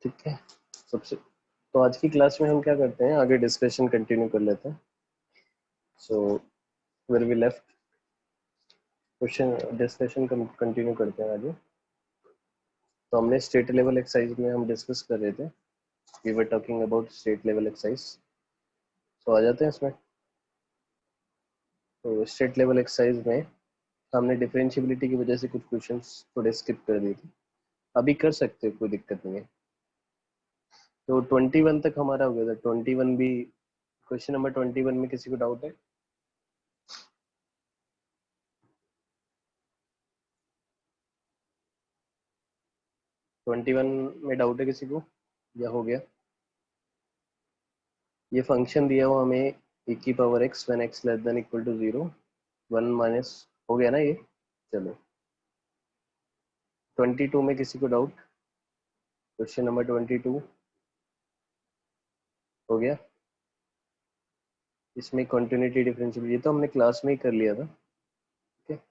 ठीक है। सबसे तो आज की क्लास में हम क्या करते हैं, आगे डिस्कशन कंटिन्यू कर लेते हैं। So where we left, question discussion continue करते हैं आगे। तो हमने स्टेट लेवल एक्सरसाइज में हम डिस्कस कर रहे थे, we were talking about state level exercise. तो आ जाते हैं इसमें। तो स्टेट लेवल एक्सरसाइज में हमने डिफरेंशियबिलिटी की वजह से कुछ क्वेश्चंस थोड़े स्किप कर दिए थे, अभी कर सकते हो, कोई दिक्कत नहीं है। तो 21 तक हमारा हो गया था। 21 भी, क्वेश्चन नंबर 21 में किसी को डाउट है? 21 में डाउट है किसी को या हो गया? ये फंक्शन दिया हुआ हमें e की power x when x less than equal to 0, 1 minus, हो गया ना ये। चलो 22 में किसी को डाउट? क्वेश्चन नंबर 22 हो गया। इसमें कंटिन्यूटी डिफरेंशियल, ये तो हमने क्लास में ही कर लिया था। ठीक है,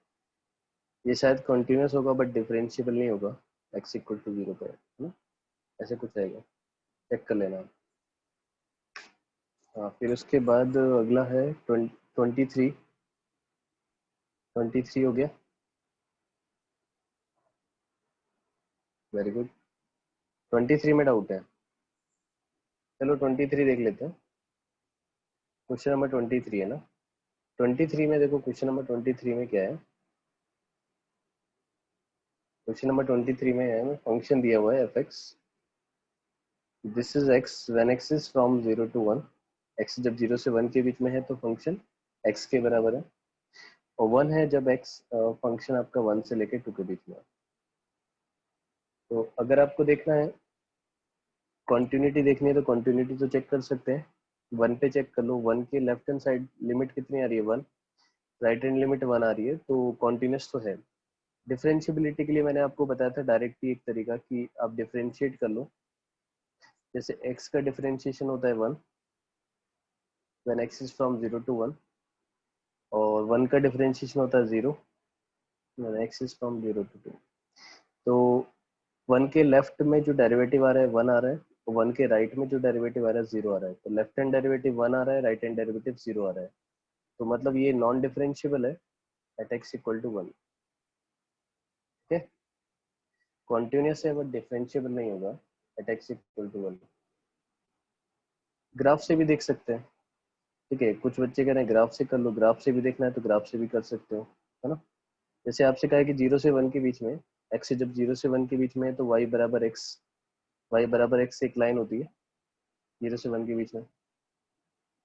ये शायद कंटिन्यूस होगा बट डिफरेंशिएबल नहीं होगा x इक्वल टू 0 पे, है ना? ऐसे कुछ आएगा, चेक कर लेना। हाँ, फिर उसके बाद अगला है 23। 23 हो गया, वेरी गुड। 23 में डाउट है? चलो 23 देख लेते हैं। क्वेश्चन नंबर 23 है ना। 23 में देखो, क्वेश्चन नंबर 23 में क्या है? क्वेश्चन नंबर 23 में है, फंक्शन दिया हुआ है f x, this is x when x is from 0 to 1। X जब 0 से 1 के बीच में है तो फंक्शन एक्स के बराबर है, और 1 है जब एक्स, फंक्शन आपका 1 से लेके 2 के बीच में है। तो अगर आपको देखना है, कॉन्टिन्यूटी देखनी है, तो कॉन्टिन्यूटी तो चेक कर सकते हैं। 1 पे चेक कर लो, 1 के लेफ्ट हैंड साइड लिमिट कितनी आ रही है? 1। राइट हैंड लिमिट 1 आ रही है, तो कॉन्टिन्यूस तो है। डिफरेंशिएबिलिटी के लिए मैंने आपको बताया था डायरेक्ट ही एक तरीका कि आप डिफरेंशिएट कर लो। जैसे x का डिफरेंशिएशन होता है 1 when x is from 0 to 1, और 1 का डिफरेंशिएशन होता है 0 when x is from 0 to 2। तो 1 के लेफ्ट में जो डेरिवेटिव आ रहा है 1 आ रहा है, और 1 के राइट में जो डेरिवेटिव आ रहा है 0 आ रहा है। तो लेफ्ट हैंड डेरिवेटिव 1 आ रहा है, राइट हैंड डेरिवेटिव 0 आ रहा है, तो मतलब ये नॉन डिफरेंशिएबल है एट x इक्वल टू 1। ठीक है, कॉन्टिन्यूस है बट डिफरेंशिएबल नहीं होगा at x equal to 1। Graph से भी देख सकते हैं। ठीक है, कुछ बच्चे कह रहे हैं ग्राफ से कर लो, ग्राफ से भी देखना है तो ग्राफ से भी कर सकते हो, है ना। जैसे आपसे कहा है कि 0 से 1 के बीच में, x से जब 0 से 1 के बीच में है तो y बराबर x, y बराबर x एक लाइन होती है 0 से 1 के बीच में,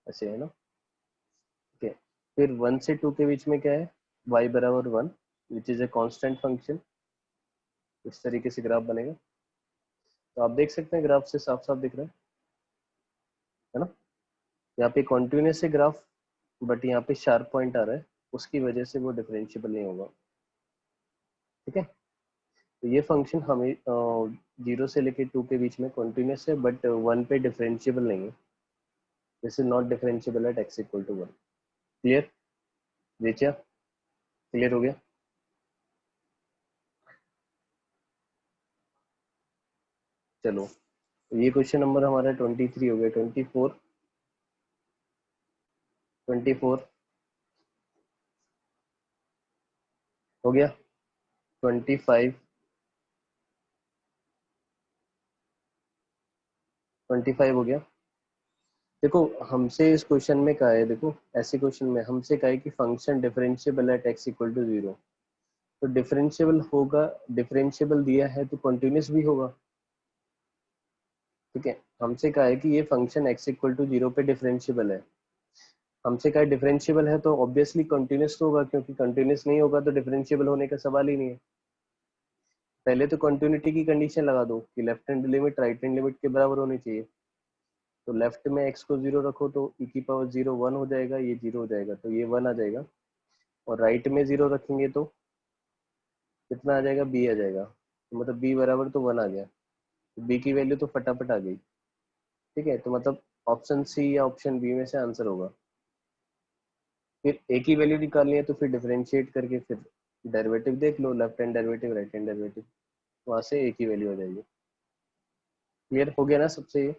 ऐसे है ना। ठीक है, फिर 1 से 2 के बीच में क्या है? y बराबर 1 which is a constant function. इस तरीके से ग्राफ बनेगा, तो आप देख सकते हैं ग्राफ से साफ साफ दिख रहा है ना। यहाँ पे कॉन्टिन्यूस है ग्राफ, बट यहाँ पे शार्प पॉइंट आ रहा है, उसकी वजह से वो डिफरेंशिएबल नहीं होगा। ठीक है, तो ये फंक्शन हमें 0 से लेके 2 के बीच में कॉन्टिन्यूस है, बट 1 पे डिफरेंशिएबल नहीं है। This is not differentiable at x equal to 1। Clear? Richa, clear हो गया? चलो, ये क्वेश्चन नंबर हमारा 23 हो गया। 24, 24 हो गया। 25, 25 हो गया। देखो, हमसे इस क्वेश्चन में कहा है, देखो ऐसे क्वेश्चन में हमसे कहा है कि function differentiable at x equal to 0। तो डिफरेंशिएबल होगा, डिफरेंशिएबल दिया है तो कंटिन्यूस भी होगा। ठीक है, हमसे कहा है कि ये फंक्शन x इक्वल टू 0 पे डिफरेंशिएबल है। हमसे कहा डिफरेंशिएबल है तो ऑब्वियसली कंटिन्यूस तो होगा, क्योंकि कंटिन्यूस नहीं होगा तो डिफरेंशिएबल होने का सवाल ही नहीं है। पहले तो कंटिन्यूटी की कंडीशन लगा दो कि left hand limit right hand limit के बराबर होनी चाहिए। तो लेफ्ट में x को 0 रखो तो e की पावर 0 1 हो जाएगा, ये 0 हो जाएगा तो ये 1 आ जाएगा। और राइट में 0 रखेंगे तो कितना आ जाएगा? b आ जाएगा, तो मतलब b बराबर तो 1 आ गया, तो b की वैल्यू तो फटाफट आ गई। ठीक है, तो मतलब ऑप्शन सी या ऑप्शन बी में से आंसर होगा। फिर a की वैल्यू निकालनी है तो फिर डिफरेंशिएट करके फिर डेरिवेटिव देख लो, left hand derivative right hand derivative, वहां से a की वैल्यू आ जाएगी। क्लियर हो गया ना सबसे ये?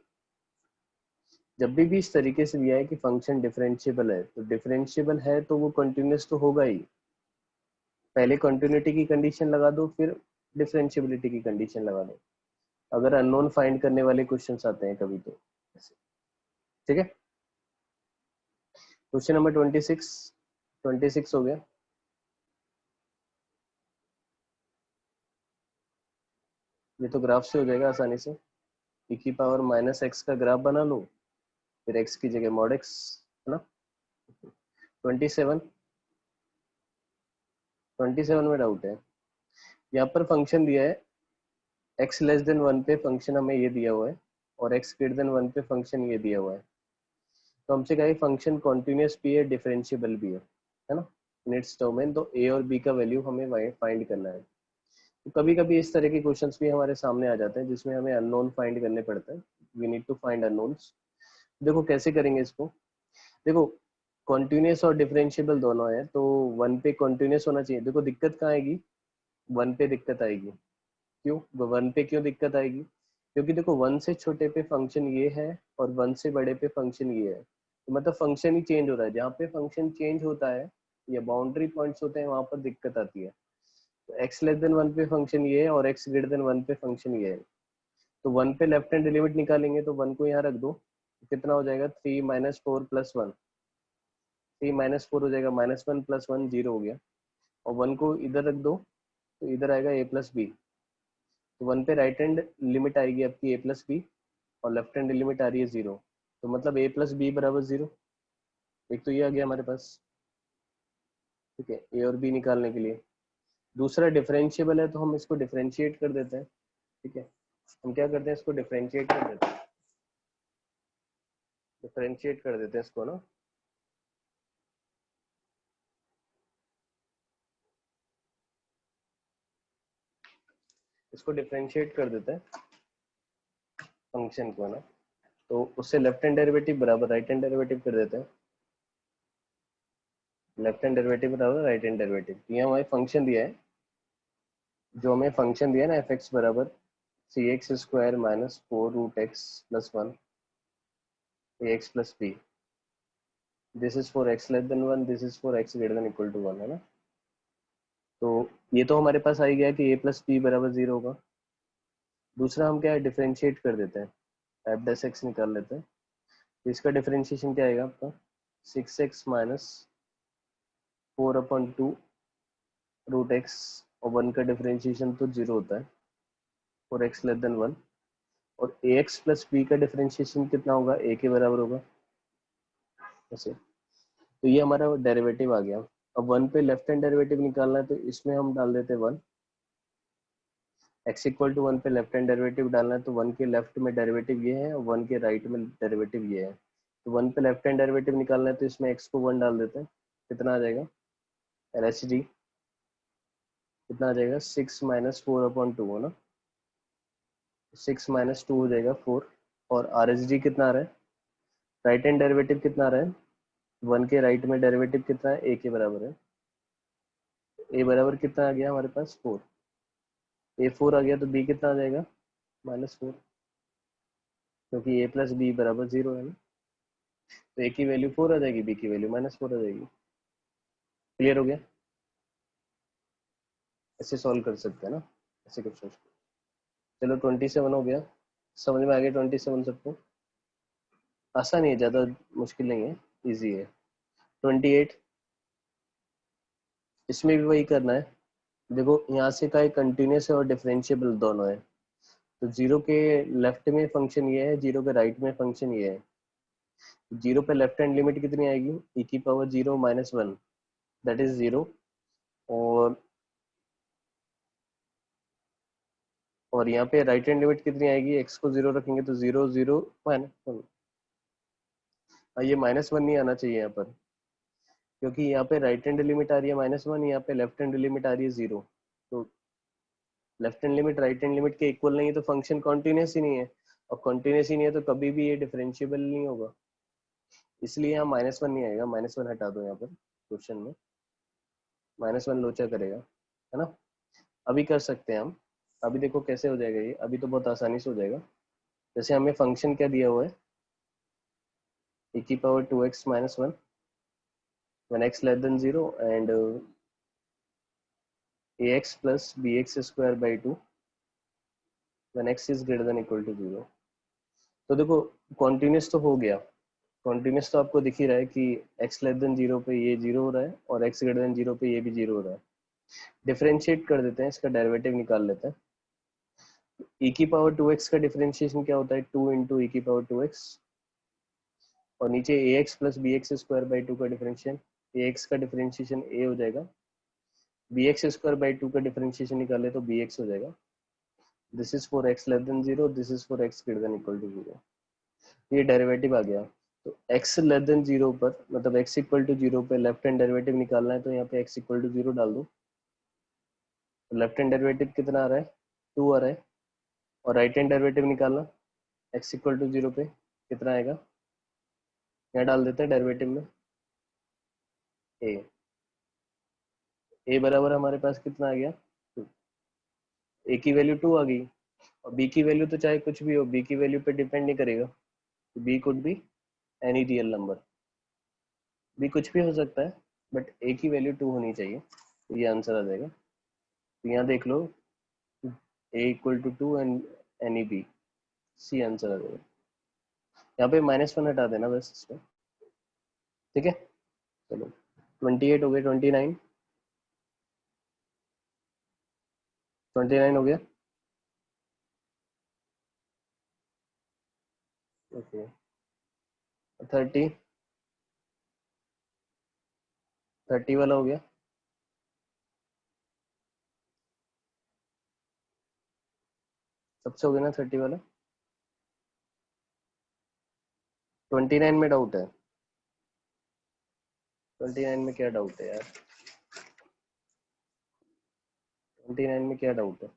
जब भी इस तरीके से दिया है कि फंक्शन डिफरेंशिएबल है, तो डिफरेंशिएबल है तो वो कंटिन्यूस तो होगा ही। पहले कंटिन्यूटी की कंडीशन लगा दो, फिर डिफरेंशिएबिलिटी की कंडीशन लगा दो, अगर अननोन फाइंड करने वाले क्वेश्चंस आते हैं कभी तो। ठीक है, क्वेश्चन नंबर 26 हो गया। ये तो ग्राफ से हो जाएगा आसानी से। e की पावर माइनस एक्स का ग्राफ बना लो, फिर x की जगह मॉड x, है ना। 27 27 में डाउट है। यहाँ पर फंक्शन दिया है x लेस देन 1 पे फंक्शन हमें ये दिया हुआ है, और x ग्रेटर देन 1 पे फंक्शन ये दिया हुआ है। तो हमसे कहा फंक्शन कॉन्टिन्यूस भी है, डिफरेंशिएबल भी है ना, इन इट्स डोमेन। तो a और b का वैल्यू हमें फाइंड करना है। तो कभी कभी इस तरह के क्वेश्चंस भी हमारे सामने आ जाते हैं जिसमें हमें अननोन फाइंड करने पड़ते हैं। We need to find unknowns. देखो कैसे करेंगे इसको। देखो कॉन्टिन्यूस और डिफरेंशिएबल दोनों है, तो 1 पे कॉन्टिन्यूस होना चाहिए। देखो दिक्कत कहाँ आएगी, 1 पे दिक्कत आएगी। क्यों 1 पे क्यों दिक्कत आएगी? क्योंकि देखो 1 से छोटे पे फंक्शन ये है और 1 से बड़े पे फंक्शन ये है, तो मतलब फंक्शन ही चेंज हो रहा है। जहाँ पे फंक्शन चेंज होता है या बाउंड्री पॉइंट्स होते हैं वहां पर दिक्कत आती है। तो एक्स लेस देन 1 पे फंक्शन ये है और एक्स ग्रेटर देन 1 पे फंक्शन ये है। तो 1 पे लेफ्ट हैंड लिमिट निकालेंगे, तो 1 को यहाँ रख दो, तो कितना हो जाएगा 3 माइनस 4 प्लस 1। 3 माइनस 4 हो जाएगा -1 प्लस 1 0 हो गया। और 1 को इधर रख दो, तो इधर आएगा a प्लस बी। तो 1 पे राइट हैंड लिमिट आएगी आपकी a प्लस बी, और लेफ्ट हैंड लिमिट आ रही है 0। तो मतलब a प्लस बी बराबर 0। एक तो ये आ गया हमारे पास। ठीक है, a और b निकालने के लिए। दूसरा डिफरेंशिएबल है, तो हम इसको डिफरेंशिएट कर देते हैं। ठीक है, हम क्या करते हैं, इसको डिफरेंशिएट कर देते हैं। डिफरेंशिएट कर देते हैं इसको ना। इसको डिफरेंशिएट कर देते हैं फंक्शन को ना। तो उससे लेफ्ट हैंड डेरिवेटिव बराबर राइट हैंड डेरिवेटिव कर देते हैं। लेफ्ट हैंड डेरिवेटिव बराबर राइट हैंड डेरिवेटिव। ये हमारे फंक्शन दिया है, जो हमें फंक्शन दिया है ना, एफ एक्स बराबर c x square minus 4 root x plus 1 a x plus b. This is for x less than 1, this is for x greater than equal to 1, है ना। तो ये तो हमारे पास आ ही गया कि ए प्लस बी बराबर 0 होगा। दूसरा हम क्या है, डिफरेंशिएट कर देते हैं, एफ डैश एक्स निकाल लेते हैं। तो इसका डिफरेंशिएशन क्या आएगा आपका, 6x माइनस 4/2 रूट एक्स, और 1 का डिफरेंशिएशन तो 0 होता है फॉर एक्स लेस देन 1। और ए एक्स प्लस बी का डिफरेंशिएशन कितना होगा, ए के बराबर होगा ऐसे। तो ये हमारा डेरिवेटिव आ गया। अब 1 पे लेफ्ट हैंड डेरिवेटिव निकालना है, तो इसमें हम डाल देते हैं 1। एक्स इक्वल टू 1 पे लेफ्ट हैंड डेरिवेटिव डालना है, तो 1 के लेफ्ट में डेरिवेटिव ये है और 1 के राइट में डेरिवेटिव ये है। तो 1 पे लेफ्ट हैंड डेरिवेटिव निकालना है, तो इसमें एक्स को 1 डाल देते हैं। कितना आ जाएगा, एल एच डी कितना आ जाएगा, 6 माइनस 4/2 है ना। 6 माइनस 2 हो जाएगा 4। और आर एच डी कितना आ रहा है, राइट हैंड डेरिवेटिव कितना आ रहा है, 1 के राइट में डेरिवेटिव कितना है, ए के बराबर है। ए बराबर कितना आ गया हमारे पास 4। ए 4 आ गया, तो बी कितना आ जाएगा, -4, क्योंकि ए प्लस बी बराबर 0 है ना। तो ए की वैल्यू 4 आ जाएगी, बी की वैल्यू -4 आ जाएगी। क्लियर हो गया। ऐसे सॉल्व कर सकते हैं ना ऐसे क्वेश्चन। चलो 27 हो गया, समझ में आ गया 27 सबको। आसान ही है, ज़्यादा मुश्किल नहीं है, इजी है। 28, इसमें भी वही करना है। देखो यहाँ से का एक कंटिन्यूस है और डिफरेंशिएबल दोनों है। तो 0 के लेफ्ट में फंक्शन ये है, 0 के राइट में फंक्शन ये है। 0 पे लेफ्ट हैंड लिमिट कितनी आएगी, e की पावर 0 माइनस 1, दैट इज 0। और यहाँ पे राइट हैंड लिमिट कितनी आएगी, x को 0 रखेंगे तो 0 0 -1। ये -1 नहीं आना चाहिए यहाँ पर, क्योंकि यहाँ पे राइट हैंड लिमिट आ रही है -1, यहाँ पे लेफ्ट हैंड लिमिट आ रही है 0। तो left hand limit right hand limit के इक्वल नहीं है, तो फंक्शन कॉन्टिन्यूस ही नहीं है। और कॉन्टिन्यूस ही नहीं है तो कभी भी ये डिफरेंशिएबल नहीं होगा। इसलिए यहाँ -1 नहीं आएगा, -1 हटा दो यहाँ पर क्वेश्चन में, -1 लोचा करेगा, है ना। अभी कर सकते हैं हम। अभी देखो कैसे हो जाएगा ये, अभी तो बहुत आसानी से हो जाएगा। जैसे हमें फंक्शन क्या दिया हुआ है, e की power 2x minus 1 when x less than 0 and ax plus bx square by 2 when x is greater than equal to 0। तो देखो कॉन्टिन्यूस तो हो गया, कॉन्टिन्यूस तो आपको दिख ही रहा है कि x लेस देन 0 पे ये 0 हो रहा है और x ग्रेटर देन 0 पे ये भी 0 हो रहा है। डिफरेंशिएट कर देते हैं, इसका डेरिवेटिव निकाल लेते हैं। e की पावर 2x का डिफरेंशिएशन क्या होता है, 2 इंटू ई की पावर 2x और नीचे ax plus bx square by 2 का डिफरेंशियल, ax का डिफरेंशिएशन a हो जाएगा, bx स्क्वायर बाई 2 का डिफरेंशिएशन निकाले तो bx हो जाएगा। This is for x less than 0, this is for x greater than equal to 0। ये डेरिवेटिव आ गया। तो x लेस देन 0 पर, मतलब x इक्वल टू 0 पे लेफ्ट हैंड डेरिवेटिव निकालना है, तो यहाँ पे x इक्वल टू 0 डाल दो। तो लेफ्ट हैंड डेरिवेटिव कितना आ रहा है, 2 आ रहा है, और राइट हैंड डेरिवेटिव निकालना x इक्वल टू 0 पे कितना आएगा, यहाँ डाल देते हैं डेरिवेटिव में a बराबर हमारे पास कितना आ गया, 2। a की वैल्यू 2 आ गई और b की वैल्यू तो चाहे कुछ भी हो, b की वैल्यू पे डिपेंड नहीं करेगा, तो b could be any real number, b कुछ भी हो सकता है बट a की वैल्यू 2 होनी चाहिए, तो ये आंसर आ जाएगा। तो यहाँ देख लो a equal to 2 and any b, c answer आ जाएगा। यहाँ पे -1 हटा देना बस इसमें, ठीक है। चलो 28 हो गया, 29 हो गया, ओके। 30 वाला हो गया, सबसे हो गया ना 30 वाला। 29 में डाउट है, 29 में क्या डाउट है यार, 29 में क्या डाउट है।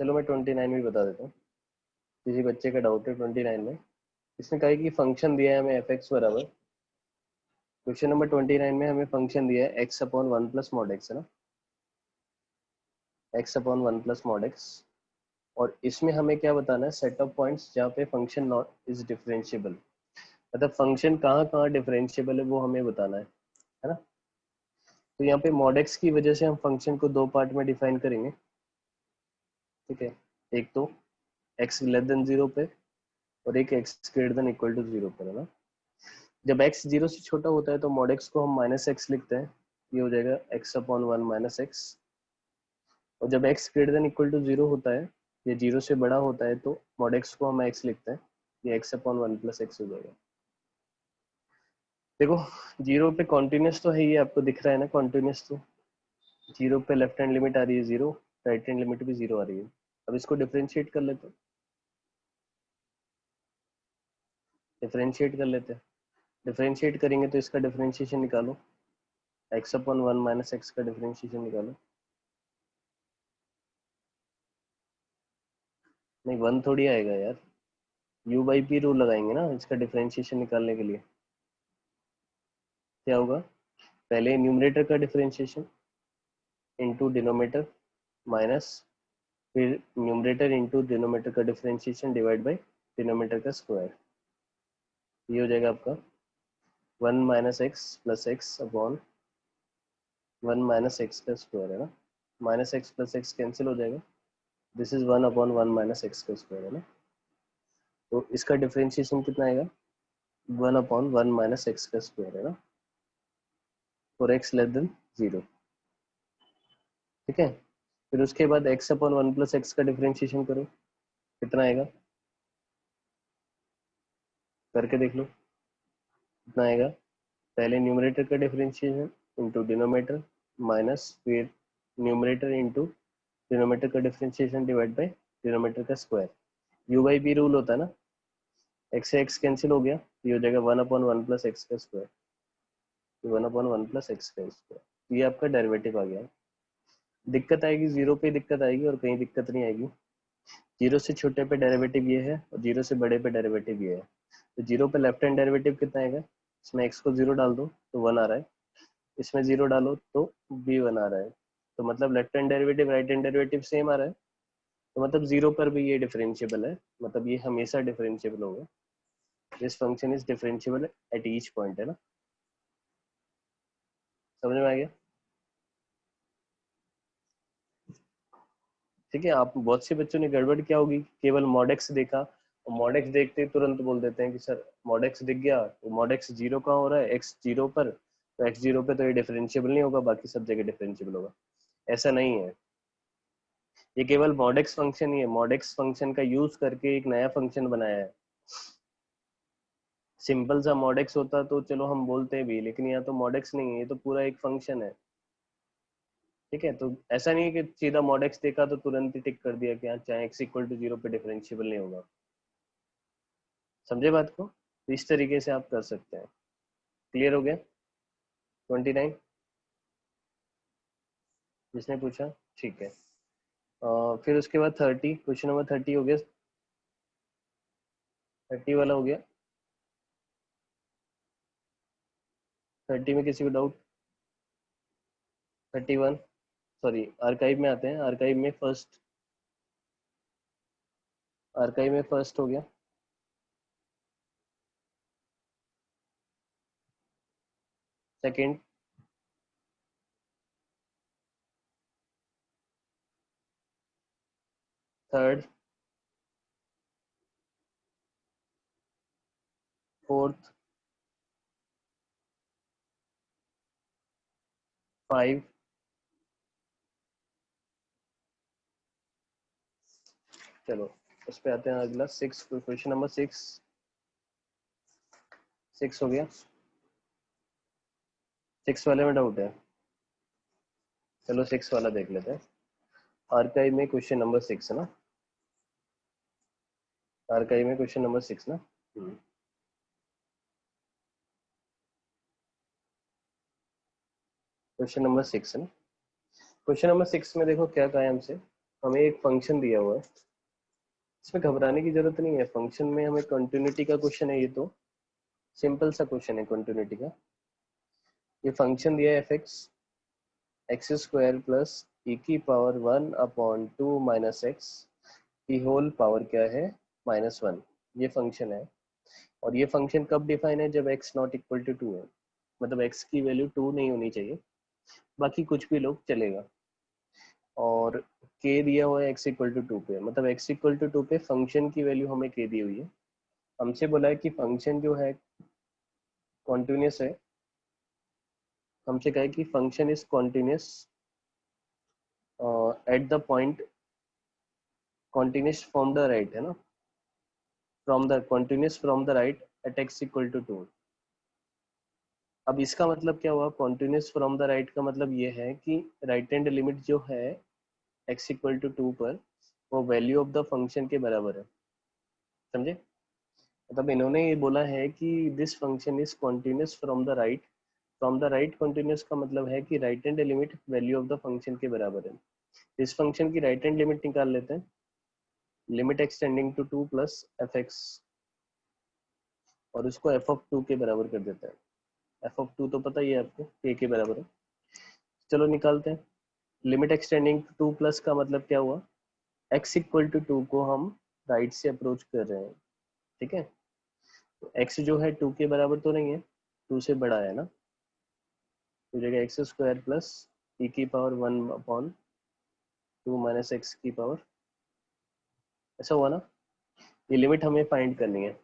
चलो मैं 29 भी बता देता हूँ, किसी बच्चे का डाउट है 29 में। इसने कहा कि फंक्शन दिया है हमें एफ एक्स बराबर, क्वेश्चन नंबर 29 में हमें फंक्शन दिया है x upon 1 plus mod x, है ना, x upon 1 plus mod x. और इसमें हमें क्या बताना है, सेट ऑफ पॉइंट्स जहाँ पे फंक्शन नॉट इज डिफरेंशिएबल, मतलब फंक्शन कहाँ कहाँ डिफरेंशिएबल है वो हमें बताना है ना। तो यहाँ पे मॉड एक्स की वजह से हम फंक्शन को दो पार्ट में डिफाइन करेंगे, ठीक है। एक तो एक्स लेस देन 0 पे और एक x greater than equal to 0 पर, है ना। जब x 0 से छोटा होता है तो मॉड x को हम माइनस एक्स लिखते हैं, ये हो जाएगा x अपॉन 1 माइनस एक्स। और जब x greater than equal to 0 होता है या 0 से बड़ा होता है तो मॉड x को हम x लिखते हैं, ये x अपॉन 1 प्लस एक्स हो जाएगा। देखो 0 पे कॉन्टिन्यूस तो है, ये आपको दिख रहा है ना कॉन्टिन्यूस, तो 0 पे लेफ्ट हैंड लिमिट आ रही है 0, राइट हैंड लिमिट भी 0 आ रही है। अब इसको डिफरेंशिएट कर लेते हैं, डिफरेंशिएट कर लेते हैं। डिफरेंशिएट करेंगे तो इसका डिफरेंशिएशन निकालो, x अपॉन 1 माइनस एक्स का डिफरेंशिएशन निकालो। नहीं 1 थोड़ी आएगा यार, u बाई पी रूल लगाएंगे ना इसका डिफरेंशिएशन निकालने के लिए। क्या होगा, पहले न्यूमरेटर का डिफरेंशिएशन इनटू डिनोमिनेटर माइनस, फिर न्यूमरेटर इनटू डिनोमिनेटर का डिफरेंशिएशन डिवाइड बाय डिनोमिनेटर का स्क्वायर। ये हो जाएगा आपका 1 minus x plus x upon 1 minus x का स्क्वायर, है ना। Minus x plus x cancel हो जाएगा, this is 1 upon 1 minus x का स्क्वायर, है ना। तो इसका डिफरेंशिएशन कितना आएगा, 1 अपॉन 1 माइनस एक्स का स्क्वायर, है ना, फॉर एक्स लेस देन 0, ठीक है। फिर उसके बाद x अपॉन 1 प्लस एक्स का डिफरेंशिएशन करो, कितना आएगा, करके देख लो कितना आएगा। पहले न्यूमरेटर का डिफरेंशिएशन इनटू डिनोमिनेटर माइनस, फिर न्यूमरेटर इनटू डिनोमिनेटर का डिफरेंशिएशन डिवाइड बाय डिनोमिनेटर का square. u by v rule होता है ना, x से x कैंसिल हो गया, ये हो जाएगा 1 अपॉन 1 प्लस एक्स का स्क्वायर, 1 अपॉन 1 प्लस एक्स का स्क्वायर। ये आपका डेरिवेटिव आ गया। दिक्कत आएगी जीरो पे, दिक्कत आएगी और कहीं दिक्कत नहीं आएगी। जीरो से छोटे पे डेरिवेटिव ये है और जीरो से बड़े पे डेरिवेटिव ये है। तो जीरो पे लेफ्ट हैंड डेरिवेटिव कितना आएगा, इसमें x को 0 डाल दो तो 1 आ रहा है, इसमें 0 डालो तो b 1 आ रहा है। तो मतलब left hand derivative right hand derivative same आ रहा है, तो मतलब 0 पर भी ये डिफरेंशिएबल है, मतलब ये हमेशा डिफरेंशिएबल होगा। This function is differentiable at each point, है ना, समझ में आ गया? ठीक है। आप बहुत से बच्चों ने गड़बड़ क्या होगी, केवल मॉडेक्स देखा और मॉडेक्स देखते ही तुरंत बोल देते हैं कि सर मॉडेक्स दिख गया, तो मॉडेक्स जीरो कहाँ हो रहा है, एक्स जीरो पर, तो एक्स जीरो पे तो ये डिफरेंशिएबल नहीं होगा, बाकी सब जगह डिफरेंशिएबल होगा। ऐसा नहीं है, ये केवल मॉडेक्स फंक्शन ही है, मॉडेक्स फंक्शन का यूज करके एक नया फंक्शन बनाया है। सिंपल सा मॉडेक्स होता तो चलो हम बोलते भी, लेकिन यहाँ तो मॉडेक्स नहीं है, ये तो पूरा एक फंक्शन है। ठीक है, तो ऐसा नहीं है कि सीधा मॉडेक्स देखा तो तुरंत ही टिक कर दिया कि हाँ चाहे एक्स इक्वल टू जीरो पे डिफरेंशिएबल नहीं होगा। समझे बात को? तो इस तरीके से आप कर सकते हैं। क्लियर हो गया? 29 जिसने पूछा, ठीक है। फिर उसके बाद 30, क्वेश्चन नंबर 30 हो गया, 30 वाला हो गया। 30 में किसी को डाउट? 31, सॉरी आर्काइव में आते हैं, आर्काइव में फर्स्ट, आर्काइव में फर्स्ट हो गया। सेकंड, थर्ड, फोर्थ, 5, चलो उस पे आते हैं अगला 6, क्वेश्चन नंबर 6, 6 हो गया। 6 वाले में डाउट है? चलो 6 वाला देख लेते हैं। आर्काइव में क्वेश्चन नंबर 6 है ना, आर्काइव में क्वेश्चन नंबर 6 ना। क्वेश्चन नंबर 6 है ना। क्वेश्चन नंबर 6 में देखो क्या कहा है हमसे, हमें एक फंक्शन दिया हुआ है, इसमें घबराने की जरूरत नहीं है, फंक्शन में हमें कंटिन्यूटी का क्वेश्चन है, ये तो सिंपल सा क्वेश्चन है कंटिन्यूटी का। ये फंक्शन दिया है f x, x square plus e की पावर 1/2 माइनस एक्स की होल पावर क्या है, -1, ये फंक्शन है। और ये फंक्शन कब डिफाइन है, जब x नॉट इक्वल टू 2 है, मतलब x की वैल्यू 2 नहीं होनी चाहिए, बाकी कुछ भी लोग चलेगा। और k दिया हुआ है x इक्वल टू 2 पे, मतलब x इक्वल टू 2 पे फंक्शन की वैल्यू हमें k दी हुई है। हमसे बोला है कि फंक्शन जो है कॉन्टिन्यूस है, हमसे कहा है कि function is continuous at the point, continuous from the right, है ना, from the continuous from the right at x equal to 2। अब इसका मतलब क्या हुआ, कॉन्टिन्यूस फ्रॉम द राइट का मतलब ये है कि राइट हैंड लिमिट जो है x इक्वल टू 2 पर, वो वैल्यू ऑफ द फंक्शन के बराबर है। समझे? मतलब इन्होंने ये बोला है कि this function is continuous from the right, from the right continuous का मतलब है कि right hand limit value of the function के बराबर है। इस फंक्शन की राइट हैंड लिमिट निकाल लेते हैं, limit extending to 2 plus f x, और उसको एफ ऑफ 2 के बराबर कर देते हैं। एफ ऑफ 2 तो पता ही है आपको, के बराबर है। चलो निकालते हैं। लिमिट एक्सटेंडिंग टू 2 प्लस का मतलब क्या हुआ, x इक्वल टू 2 को हम राइट से अप्रोच कर रहे हैं। ठीक है, तो x जो है 2 के बराबर तो नहीं है, 2 से बड़ा है ना, तो जगह एक्स स्क्वायर प्लस ई की पावर 1/2 माइनस एक्स की पावर, ऐसा हुआ ना। ये लिमिट हमें फाइंड करनी है।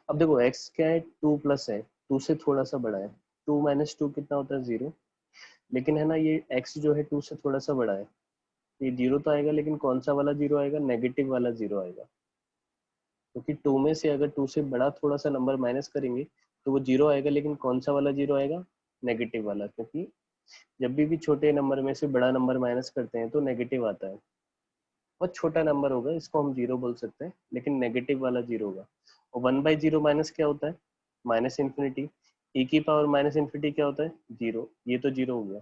अब देखो x क्या है, 2 प्लस है, 2 से थोड़ा सा बड़ा है, 2 माइनस 2 कितना होता है, 0। लेकिन है ना, ये x जो है 2 से थोड़ा सा बड़ा है, ये 0 तो आएगा, लेकिन कौन सा वाला 0 आएगा, नेगेटिव वाला 0 आएगा। क्योंकि 2 में से अगर 2 से बड़ा थोड़ा सा नंबर माइनस करेंगे तो वो 0 आएगा, लेकिन कौन सा वाला 0 आएगा, नेगेटिव वाला। क्योंकि जब भी छोटे नंबर में से बड़ा नंबर माइनस करते हैं तो नेगेटिव आता है। बहुत छोटा नंबर होगा, इसको हम 0 बोल सकते हैं, लेकिन नेगेटिव वाला 0 होगा। और 1/0 माइनस क्या होता है, माइनस इन्फिनिटी। ई की पावर माइनस इन्फिनिटी क्या होता है, 0, ये तो 0 हो गया।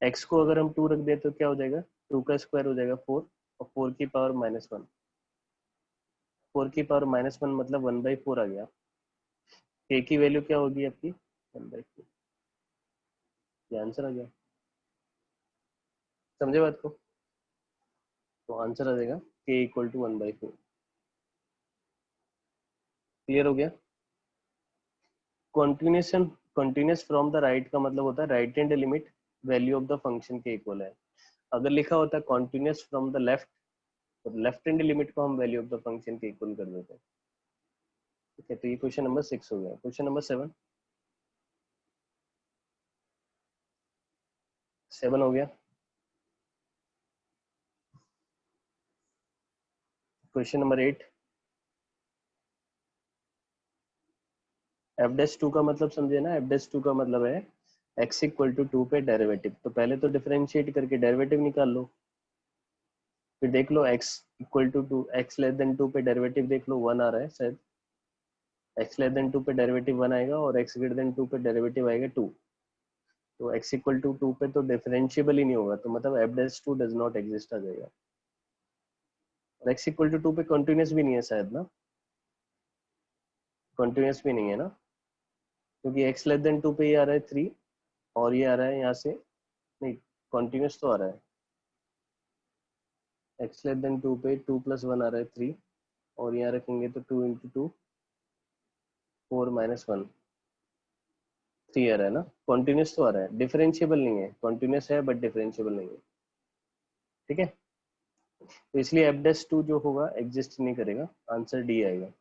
एक्स को अगर हम 2 रख दें तो क्या हो जाएगा, 2 का स्क्वायर हो जाएगा 4, और 4 की पावर -1, 4 की पावर -1 मतलब 1/4 आ गया। k की वैल्यू क्या होगी आपकी, 1/4, ये आंसर आ गया। समझे बात को? तो आंसर आ जाएगा k इक्वल टू 1/4। क्लियर हो गया। Continuation continuous from the right का मतलब होता है right hand limit value of the function के इक्वल है। अगर लिखा होता है कॉन्टिन्यूस फ्रॉम द लेफ्ट, तो लेफ्ट हैंड लिमिट को हम वैल्यू ऑफ द फंक्शन के इक्वल कर देते हैं। ठीक है, तो ये क्वेश्चन नंबर 6 हो गया। क्वेश्चन नंबर 7 हो गया। Question number 8, f dash two का मतलब समझे ना। एफ डैश टू का मतलब है x इक्वल टू 2 पे डेरिवेटिव। तो पहले तो डिफरेंशिएट करके डेरिवेटिव निकाल लो, फिर देख लो x equal to 2, x less than 2 पे डेरिवेटिव देख लो 1 आ रहा है शायद। x लेस देन 2 पे डेरिवेटिव 1 आएगा और x ग्रेटर देन 2 पे डेरिवेटिव आएगा 2। तो x इक्वल टू 2 पे तो डिफरेंशिएबल ही नहीं होगा, तो मतलब f dash two does not exist आ जाएगा। और x इक्वल टू 2 पे कॉन्टिन्यूस भी नहीं है शायद ना, कॉन्टिन्यूस भी नहीं है ना, क्योंकि x लेस देन 2 पे ये आ रहा है 3 और ये आ रहा है यहाँ से, नहीं कॉन्टिन्यूस तो आ रहा है। x लेस देन 2 पे 2 प्लस 1 आ रहा है 3 और यहाँ रखेंगे तो 2 इंटू 2 4 माइनस 1 3 आ रहा है ना। कॉन्टिन्यूस तो आ रहा है, डिफरेंशिएबल नहीं है। कॉन्टिन्यूस है बट डिफरेंशिएबल नहीं है। ठीक है, तो इसलिए एफ डैश टू जो होगा एग्जिस्ट नहीं करेगा, आंसर डी आएगा।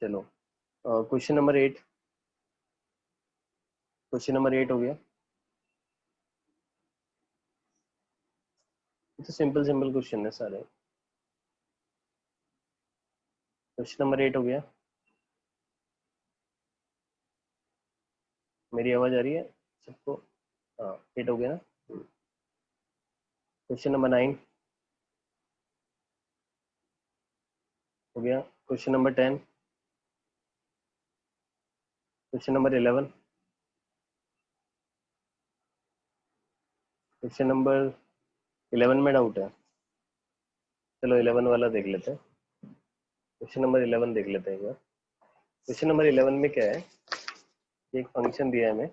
चलो क्वेश्चन नंबर 8, क्वेश्चन नंबर 8 हो गया। ये तो सिंपल सिंपल क्वेश्चन है सारे। क्वेश्चन नंबर 8 हो गया। मेरी आवाज आ रही है सबको? हाँ 8 हो गया ना। क्वेश्चन नंबर 9 हो गया। Question number 10, question number 11, question number 11 में डाउट है। चलो 11 वाला देख लेते हैं। क्वेश्चन नंबर 11 देख लेते हैं एक बार। क्वेश्चन नंबर 11 में क्या है, एक फंक्शन दिया है हमें।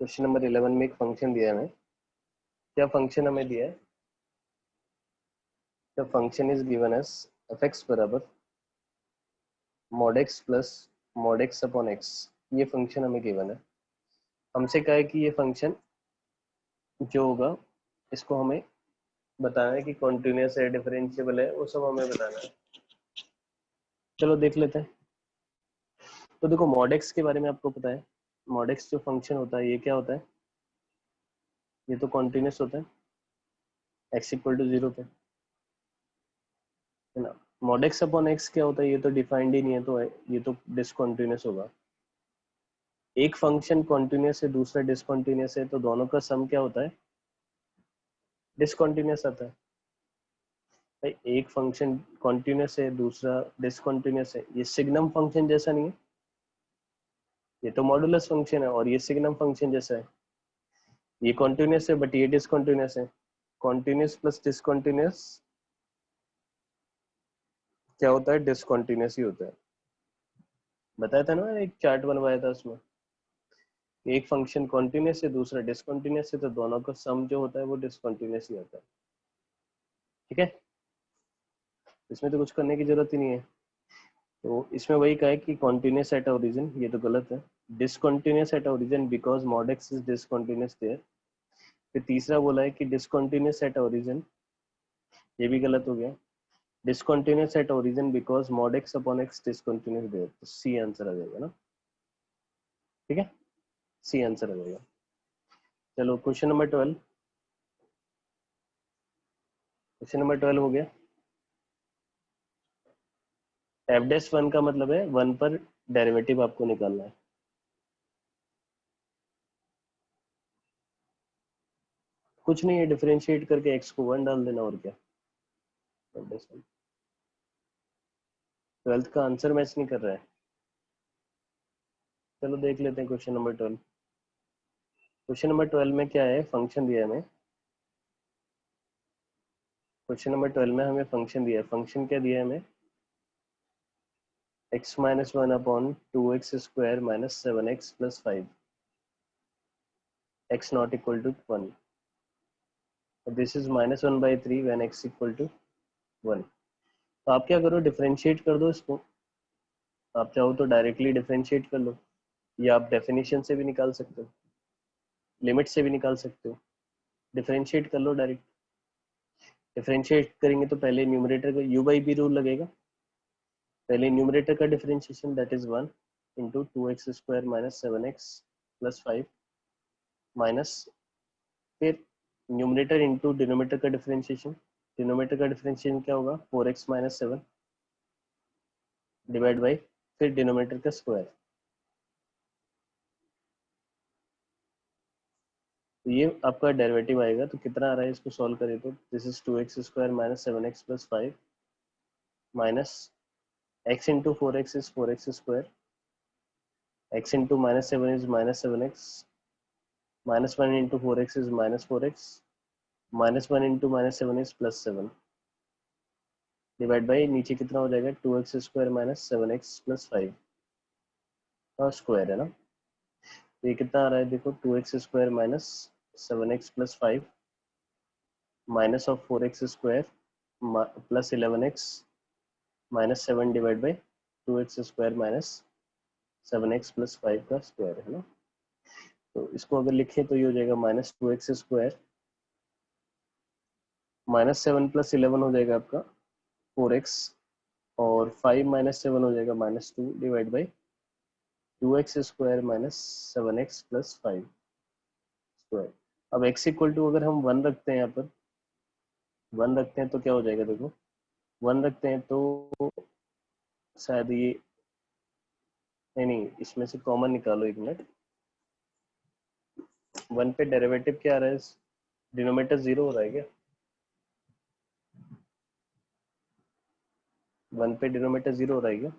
क्वेश्चन नंबर 11 में एक फंक्शन दिया है हमें। क्या फंक्शन हमें दिया है? The function is given as f x बराबर mod x plus mod x upon x. ये फंक्शन हमें गिवन है। हमसे कहा है कि ये फंक्शन जो होगा इसको हमें बताना है कि कॉन्टिन्यूस है, डिफरेंशिएबल है, वो सब हमें बताना है। चलो देख लेते हैं। तो देखो मॉड एक्स के बारे में आपको पता है। मॉड एक्स जो फंक्शन होता है ये क्या होता है? ये तो कॉन्टिन्यूस होता है एक्स इक्वल टू 0 पे, है ना। मॉड एक्स अपॉन एक्स क्या होता है? ये तो डिफाइंड ही नहीं है, तो ये तो डिसकॉन्टिन्यूस होगा। एक फंक्शन कॉन्टिन्यूस है दूसरा डिसकॉन्टिन्यूस है, तो दोनों का सम क्या होता है? डिसकॉन्टिन्यूस आता है। भाई एक फंक्शन कॉन्टिन्यूस है दूसरा डिसकॉन्टिन्यूस है, ये सिग्नम फंक्शन जैसा नहीं है। ये तो मॉडुलस फंक्शन है और ये सिग्नम फंक्शन जैसा है। ये कॉन्टिन्यूस है बट ये डिसकॉन्टिन्यूस है। कॉन्टिन्यूस प्लस डिसकॉन्टिन्यूस क्या होता है? डिसकॉन्टिन्यूस ही होता है। बताया था ना, एक चार्ट बनवाया था उसमें। एक फंक्शन कॉन्टिन्यूस है दूसरा डिसकॉन्टिन्यूस है, तो दोनों का सम जो होता है वो डिसकॉन्टिन्यूस ही होता है। ठीक है, इसमें तो कुछ करने की जरूरत ही नहीं है। तो इसमें वही कहा है कि कॉन्टिन्यूस एट ओरिजिन, ये तो गलत है। Discontinuous at origin because mod x is discontinuous there. फिर तीसरा बोला है कि डिसकॉन्टिन्यूस एट ओरिजिन, ये भी गलत हो गया। Discontinuous at origin because mod x upon x discontinuous there, तो सी आंसर आ जाएगा ना। ठीक है, सी आंसर आ जाएगा। चलो क्वेश्चन नंबर 12, क्वेश्चन नंबर 12 हो गया। एफ डैश वन का मतलब है वन पर डेरिवेटिव आपको निकालना है। कुछ नहीं है, डिफरेंशिएट करके एक्स को 1 डाल देना और क्या। एफ डैश वन 12th का आंसर मैच नहीं कर रहा है। चलो देख लेते हैं क्वेश्चन नंबर 12। क्वेश्चन नंबर 12 में क्या है, फंक्शन दिया है हमें। क्वेश्चन नंबर 12 में हमें फंक्शन दिया है। फंक्शन क्या दिया है हमें? x minus one upon 2x square minus 7x plus 5, x not equal to 1। This is -1/3 when x equal to 1। तो आप क्या करो, डिफरेंशिएट कर दो इसको। आप चाहो तो डायरेक्टली डिफरेंशिएट कर लो, या आप डेफिनेशन से भी निकाल सकते हो, लिमिट से भी निकाल सकते हो। डिफरेंशिएट कर लो डायरेक्ट। डिफरेंशिएट करेंगे तो पहले न्यूमरेटर का u/b रूल लगेगा। पहले न्यूमरेटर का differentiation that is 1 into 2x² minus 7x plus 5 minus, फिर न्यूमरेटर इंटू डिनोमिनेटर का डिफरेंशिएशन। डिनोमिनेटर का डिफरेंशिएशन क्या होगा, 4x माइनस 7 डिवाइड बाई फिर डिनोमिनेटर का स्क्वायर। तो ये आपका डेरिवेटिव आएगा, तो कितना आ रहा है इसको सॉल्व करें तो this is 2x² minus 7x plus 5 minus x into 4x is 4x², x into minus 7 is minus 7x, minus 1 into 4x is minus 4x, minus 1 into minus 7 is plus 7 divide by नीचे कितना हो जाएगा 2x² minus 7x plus 5 का square है ना। तो ये कितना आ रहा है देखो, 2x² minus 7x plus 5 minus of 4x² plus 11x minus 7 divide by 2x² minus 7x plus 5 का स्क्वायर है ना। तो इसको अगर लिखें तो ये हो जाएगा -2x² माइनस 7 प्लस 11 हो जाएगा आपका 4x, और 5 माइनस 7 हो जाएगा -2 divide by 2x² minus 7x plus 5 square. अब x इक्वल टू अगर हम 1 रखते हैं, यहाँ पर 1 रखते हैं तो क्या हो जाएगा देखो, 1 रखते हैं तो शायद ये, नहीं नहीं, इसमें से कॉमन निकालो 1 मिनट। 1 पे डेरिवेटिव क्या आ रहा है, डिनोमिनेटर 0 हो रहा है क्या, 1 पे डिनोमिनेटर 0 हो रहा है क्या।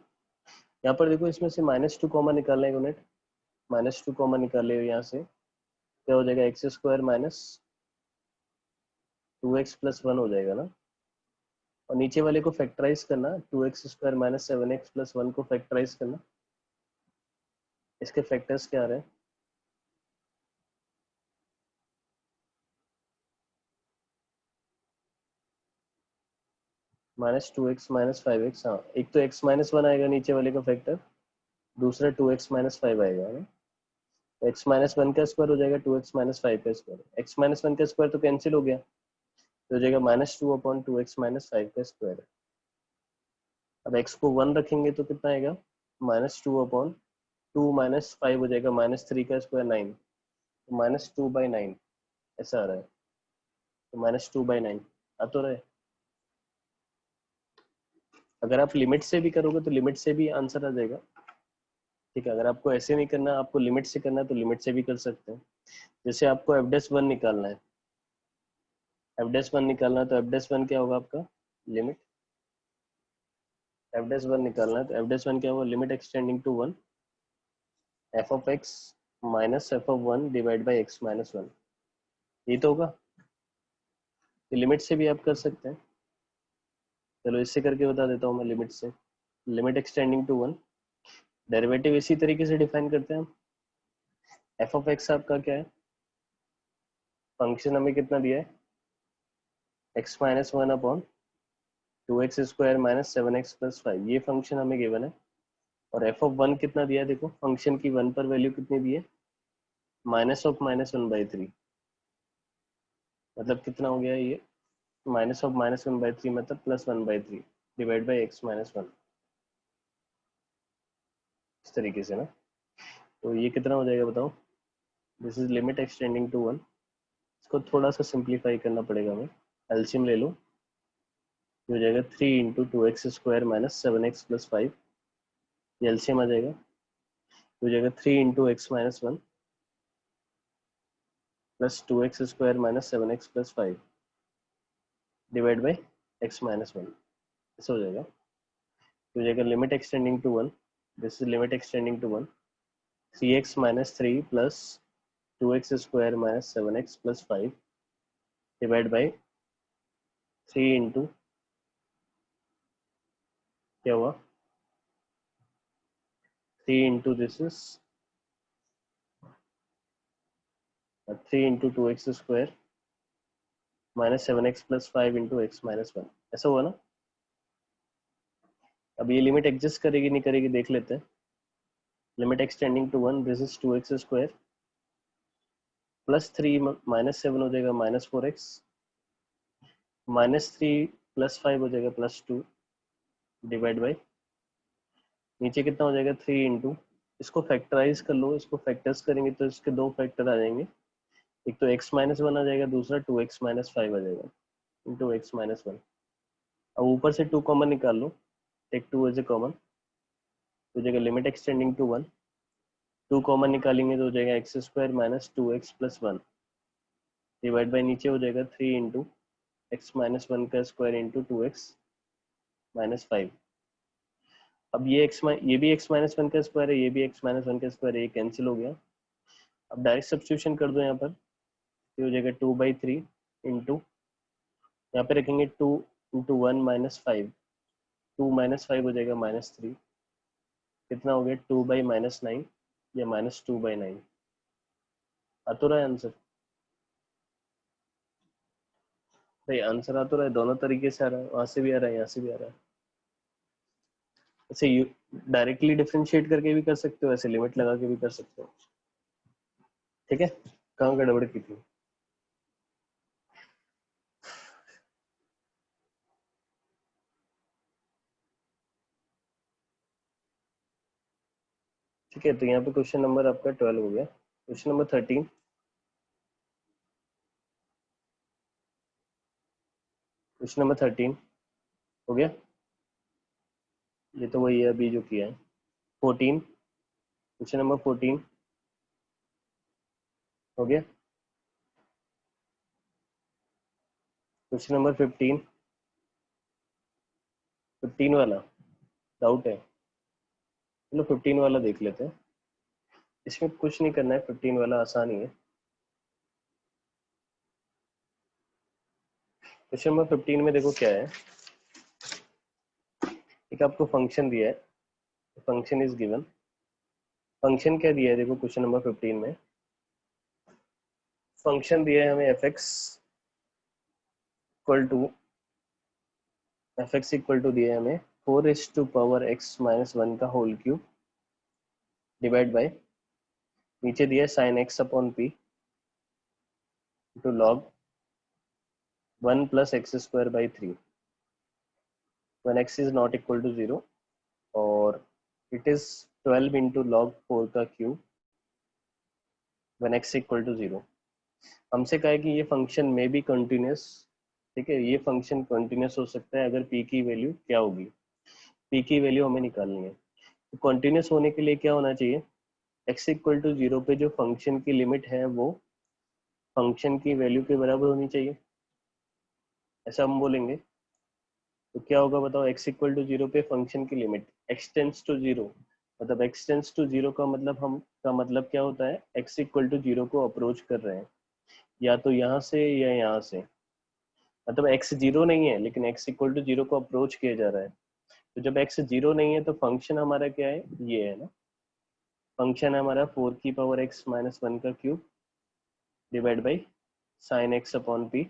यहाँ पर देखो, इसमें से -2 कॉमन निकालना है 1 मिनट, -2 कॉमन निकाले हो यहाँ से, क्या हो जाएगा x² माइनस 2x प्लस 1 हो जाएगा ना। और नीचे वाले को फैक्टराइज करना, 2x² माइनस 7x प्लस 1 को फैक्टराइज करना। इसके फैक्टर्स क्या आ रहे हैं, -2x माइनस 5x। हाँ, एक तो x माइनस 1 आएगा नीचे वाले का फैक्टर, दूसरा 2x माइनस 5 आएगा ना। x माइनस 1 का स्क्वायर हो जाएगा 2x माइनस 5 का स्क्वायर, x माइनस 1 का स्क्वायर तो कैंसिल हो गया, तो हो जाएगा -2/2x माइनस 5 का स्क्वायर। अब x को 1 रखेंगे तो कितना आएगा, -2/2 माइनस 5 हो जाएगा -3 का स्क्वायर 9, तो -2/9 ऐसा आ रहा है। तो -2/9 आ तो रहा है। अगर आप लिमिट से भी करोगे तो लिमिट से भी आंसर आ जाएगा। ठीक है, अगर आपको ऐसे नहीं करना, आपको लिमिट से करना है तो लिमिट से भी कर सकते हैं। जैसे आपको f'1 निकालना है, f'1 निकालना है तो f'1 क्या होगा आपका, लिमिट f'1 निकालना है तो f'1 क्या होगा, limit extending to 1 f of x minus f of 1 divide by x minus 1, ये तो होगा। तो लिमिट से भी आप कर सकते हैं। चलो इससे करके बता देता हूँ मैं लिमिट से। लिमिट एक्सटेंडिंग टू 1, डेरिवेटिव इसी तरीके से डिफाइन करते हैं हम। f ऑफ x आपका क्या है, फंक्शन हमें कितना दिया है, x minus 1 upon 2x² minus 7x plus 5, ये फंक्शन हमें गिवन है। और f ऑफ 1 कितना दिया है देखो, फंक्शन की 1 पर वैल्यू कितनी दी है, -(-1/3), मतलब कितना हो गया ये, -(-1/3) मतलब +1/3 डिवाइड बाई x माइनस 1, इस तरीके से ना। तो ये कितना हो जाएगा बताओ, this is limit extending to 1। इसको थोड़ा सा सिंप्लीफाई करना पड़ेगा हमें, एलसीएम ले लो, ये हो जाएगा 3 into 2x² minus 7x plus 5, ये एलसीएम आ जाएगा, हो जाएगा 3 into x minus 1 plus 2x² minus 7x plus 5 divide by x minus 1, ऐसा हो जाएगा। तो हो जाएगा limit extending to 1, this is limit extending to 1, 3x minus 3 plus 2x² minus 7x plus 5 divide by 3 into, क्या हुआ, 3 into this is 3 into 2x² -7x+5 into x minus one, ऐसा हुआ ना। अब ये लिमिट एग्जिस्ट करेगी नहीं करेगी देख लेते हैं। Limit extending to 1, this is 2x² +3 -7 हो जाएगा -4x, -3+5 हो जाएगा +2 डिवाइड बाई नीचे कितना हो जाएगा 3 इंटू, इसको फैक्टराइज कर लो, इसको फैक्टर्स करेंगे तो इसके दो फैक्टर आ जाएंगे, एक तो x-1 आ जाएगा, दूसरा 2x-5 आ जाएगा इंटू x-1। अब ऊपर से 2 कॉमन निकाल लो, टेक 2 एज ए कॉमन, तो हो जाएगा लिमिट एक्सटेंडिंग टू 1, 2 कॉमन निकालेंगे तो हो जाएगा x² - 2x+1 डिवाइड बाई नीचे हो जाएगा 3 इंटू x-1 का स्क्वायर इंटू 2x-5। अब ये भी x-1 का स्क्वायर है, ये भी x-1 का स्क्वायर है, ये कैंसिल हो गया। अब डायरेक्ट सब्स्टिट्यूशन कर दो यहाँ पर, ये हो जाएगा 2/3 इंटू, यहाँ पे रखेंगे 2 इंटू 1 - 5, 2 - 5 हो जाएगा -3, कितना हो गया 2/-9 या -2/9। आ तो रहा है आंसर भाई, आंसर आ तो रहा है, दोनों तरीके से आ रहा है, वहां से भी आ रहा है यहाँ से भी आ रहा है। ऐसे डायरेक्टली डिफरेंशिएट करके भी कर सकते हो, ऐसे लिमिट लगा के भी कर सकते हो। ठीक है, कहाँ गड़बड़ की थी। ठीक है, तो यहाँ पे क्वेश्चन नंबर आपका 12 हो गया। क्वेश्चन नंबर 13, क्वेश्चन नंबर 13 हो गया, ये तो वही है अभी जो किया है। 14, क्वेश्चन नंबर 14 हो गया। क्वेश्चन नंबर 15, 15 वाला डाउट है, चलो 15 वाला देख लेते हैं, इसमें कुछ नहीं करना है, 15 वाला आसान ही है। क्वेश्चन नंबर 15 में देखो क्या है, एक आपको फंक्शन दिया है, फंक्शन इज गिवन। फंक्शन क्या दिया है देखो क्वेश्चन नंबर 15 में, फंक्शन दिया है हमें f(x) दिया है हमें 4⁻x - 1 का होल क्यूब डिवाइड बाय, नीचे दिया है sin x/p to log 1 + x²/3 when x is not equal to 0, और it is 12 into log 4 का cube when x equal to 0। हमसे कहा है कि ये फंक्शन में भी कंटिन्यूस, ठीक है, ये फंक्शन कंटिन्यूस हो सकता है अगर p की वैल्यू क्या होगी, p की वैल्यू हमें निकालनी है। तो कंटिन्यूस होने के लिए क्या होना चाहिए, x इक्वल टू 0 पे जो फंक्शन की लिमिट है वो फंक्शन की वैल्यू के बराबर होनी चाहिए, ऐसा हम बोलेंगे। तो क्या होगा बताओ, x इक्वल टू 0 पे फंक्शन की लिमिट x टेंस टू 0, मतलब x टेंस टू 0 का मतलब हम का मतलब क्या होता है, x इक्वल टू 0 को अप्रोच कर रहे हैं, या तो यहाँ से या यहाँ से, मतलब x 0 नहीं है लेकिन x इक्वल टू 0 को अप्रोच किया जा रहा है। तो जब x 0 नहीं है तो फंक्शन हमारा क्या है, ये है ना, फंक्शन है हमारा 4⁻x - 1 का cube divide by sin x/p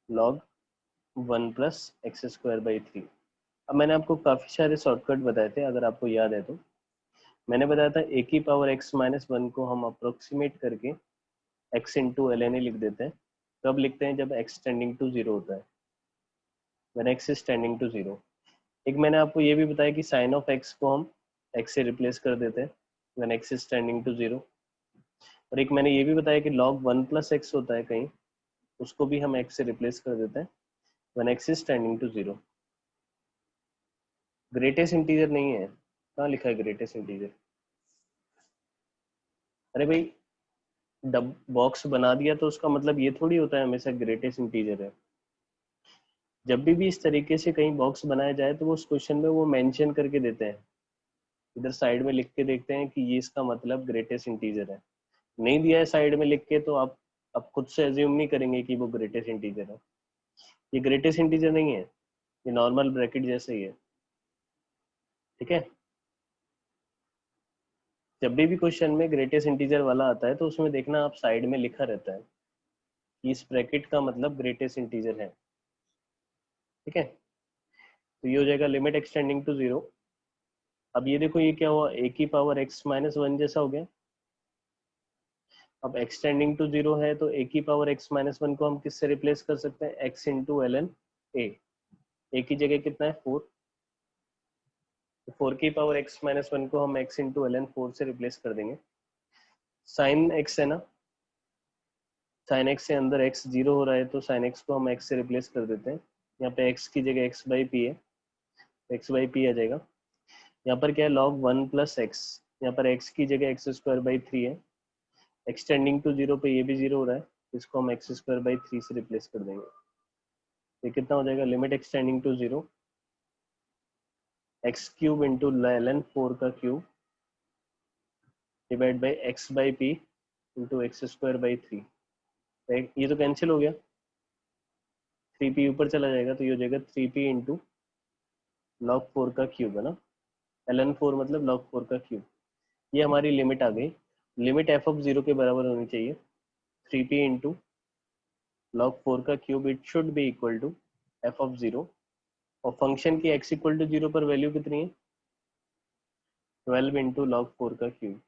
log 1 + x²/3। अब मैंने आपको काफ़ी सारे शॉर्टकट बताए थे, अगर आपको याद है तो मैंने बताया था a⁻x - 1 को हम अप्रोक्सीमेट करके x इंटू ln लिख देते हैं, कब लिखते हैं जब x टेंडिंग टू 0 होता है, when x is tending to 0। एक मैंने आपको ये भी बताया कि साइन ऑफ x को हम x से रिप्लेस कर देते हैं when x is tending to 0, और एक मैंने ये भी बताया कि log 1 + x होता है कहीं, उसको भी हम x से रिप्लेस कर देते हैं when x is tending to 0। Greatest integer नहीं है, कहाँ लिखा है ग्रेटेस्ट इंटीजर, अरे भाई डब बॉक्स बना दिया तो उसका मतलब ये थोड़ी होता है हमेशा ग्रेटेस्ट इंटीजर है। जब भी इस तरीके से कहीं बॉक्स बनाया जाए तो वो उस क्वेश्चन में वो मेंशन करके देते हैं, इधर साइड में लिख के देखते हैं कि ये इसका मतलब ग्रेटेस्ट इंटीजर है। नहीं दिया है साइड में लिख के तो आप खुद से एज्यूम नहीं करेंगे कि वो ग्रेटेस्ट इंटीजर है। ये ग्रेटेस्ट इंटीजर नहीं है, ये नॉर्मल ब्रैकेट जैसे ही है। ठीक है, जब भी क्वेश्चन में ग्रेटेस्ट इंटीजर वाला आता है तो उसमें देखना आप साइड में लिखा रहता है इस ब्रैकेट का मतलब ग्रेटेस्ट इंटीजर है, ठीक है। तो ये हो जाएगा लिमिट एक्सटेंडिंग टू 0। अब ये देखो ये क्या हुआ, ए की पावर x माइनस 1 जैसा हो गया। अब एक्सटेंडिंग टू 0 है तो ए की पावर x माइनस 1 को हम किससे रिप्लेस कर सकते हैं, x into l n a की जगह कितना है 4, तो 4 की पावर x माइनस 1 को हम x इंटू एल एन 4 से रिप्लेस कर देंगे। साइन x है ना, साइन x से अंदर x 0 हो रहा है तो साइन x को हम x से रिप्लेस कर देते हैं। यहाँ पे x की जगह x बाई पी है, x बाई पी आ जाएगा। यहाँ पर क्या है log 1 प्लस एक्स, यहाँ पर x की जगह एक्स स्क्वायर बाई 3 है। एक्सटेंडिंग टू 0 पे ये भी 0 हो रहा है, इसको हम एक्स स्क्वायर बाई 3 से रिप्लेस कर देंगे। ये कितना हो जाएगा, limit extending to 0 x cube into ln 4 का cube divide by x by p into x square by 3। ये तो कैंसिल हो गया, 3p ऊपर चला जाएगा तो ये हो जाएगा 3p इंटू log 4 का क्यूब है ना, ln 4 मतलब log 4 का क्यूब। ये हमारी लिमिट आ गई। लिमिट एफ ऑफ 0 के बराबर होनी चाहिए, 3p इंटू log 4 का cube, it should be equal to f of 0। और फंक्शन की x इक्वल टू 0 पर वैल्यू कितनी है, 12 इंटू log 4 का क्यूब।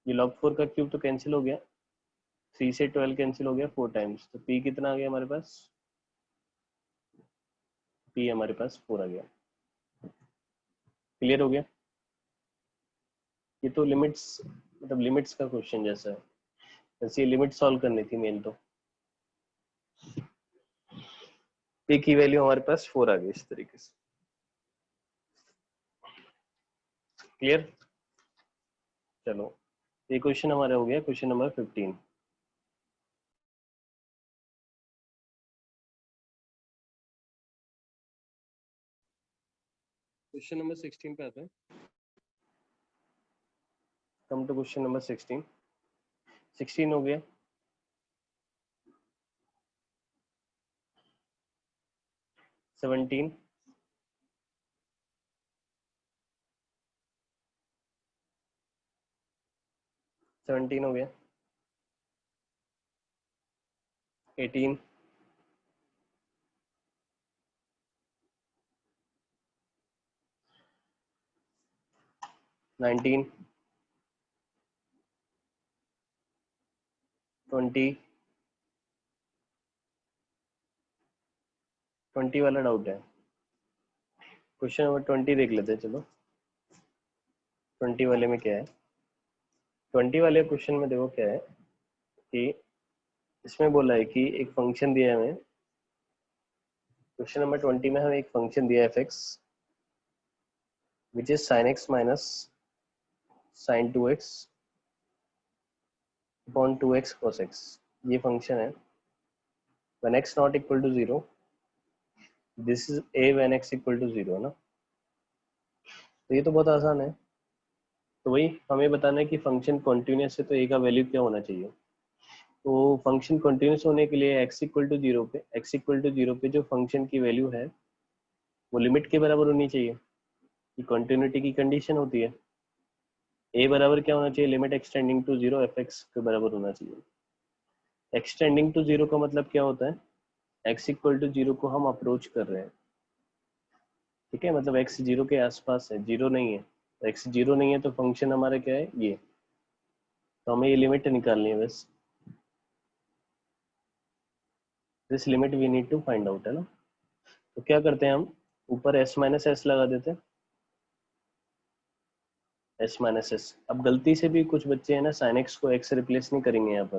ये log 4 का क्यूब तो कैंसिल हो गया, 3 से 12 कैंसिल हो गया 4 टाइम्स, तो p कितना आ गया हमारे पास, p हमारे पास 4 आ गया। क्लियर हो गया। ये तो लिमिट्स मतलब लिमिट्स का क्वेश्चन जैसा है, वैसे ये लिमिट सॉल्व करनी थी मेन तो। p की वैल्यू हमारे पास 4 आ गई इस तरीके से। क्लियर, चलो ये क्वेश्चन हमारा हो गया क्वेश्चन नंबर 15। क्वेश्चन नंबर 16 पे आते हैं। Come to question number 16। 16 हो गया, 17, 17 हो गया, 18, 19, 20, 20 वाला डाउट है। क्वेश्चन नंबर 20 देख लेते हैं, चलो 20 वाले में क्या है। 20 वाले क्वेश्चन में देखो क्या है कि इसमें बोला है कि एक फंक्शन दिया है हमें। क्वेश्चन नंबर 20 में हमें एक फंक्शन दिया है f x which is sine x minus sine 2x upon 2x cos x। ये फंक्शन है when x not equal to 0, this is a when x equal to 0 है ना। तो ये तो बहुत आसान है, तो वही हमें बताना है कि फंक्शन कॉन्टिन्यूस है तो a का वैल्यू क्या होना चाहिए। तो फंक्शन कंटिन्यूस होने के लिए x इक्वल टू 0 पे, x इक्वल टू 0 पे जो फंक्शन की वैल्यू है वो लिमिट के बराबर होनी चाहिए, ये कंटिन्यूटी की कंडीशन होती है। a बराबर क्या होना चाहिए, limit extending to 0 f x के बराबर होना चाहिए। एक्सटेंडिंग टू 0 का मतलब क्या होता है, x इक्वल टू 0 को हम अप्रोच कर रहे हैं, ठीक है, मतलब x 0 के आसपास है, 0 नहीं है। x 0 नहीं है तो फंक्शन हमारा क्या है ये, तो हमें ये लिमिट निकालनी है बस, this limit we need to find out है ना। तो क्या करते हैं हम, ऊपर s माइनस एस लगा देते हैं, s माइनस एस। अब गलती से भी कुछ बच्चे हैं ना साइन एक्स को x रिप्लेस नहीं करेंगे यहाँ पर।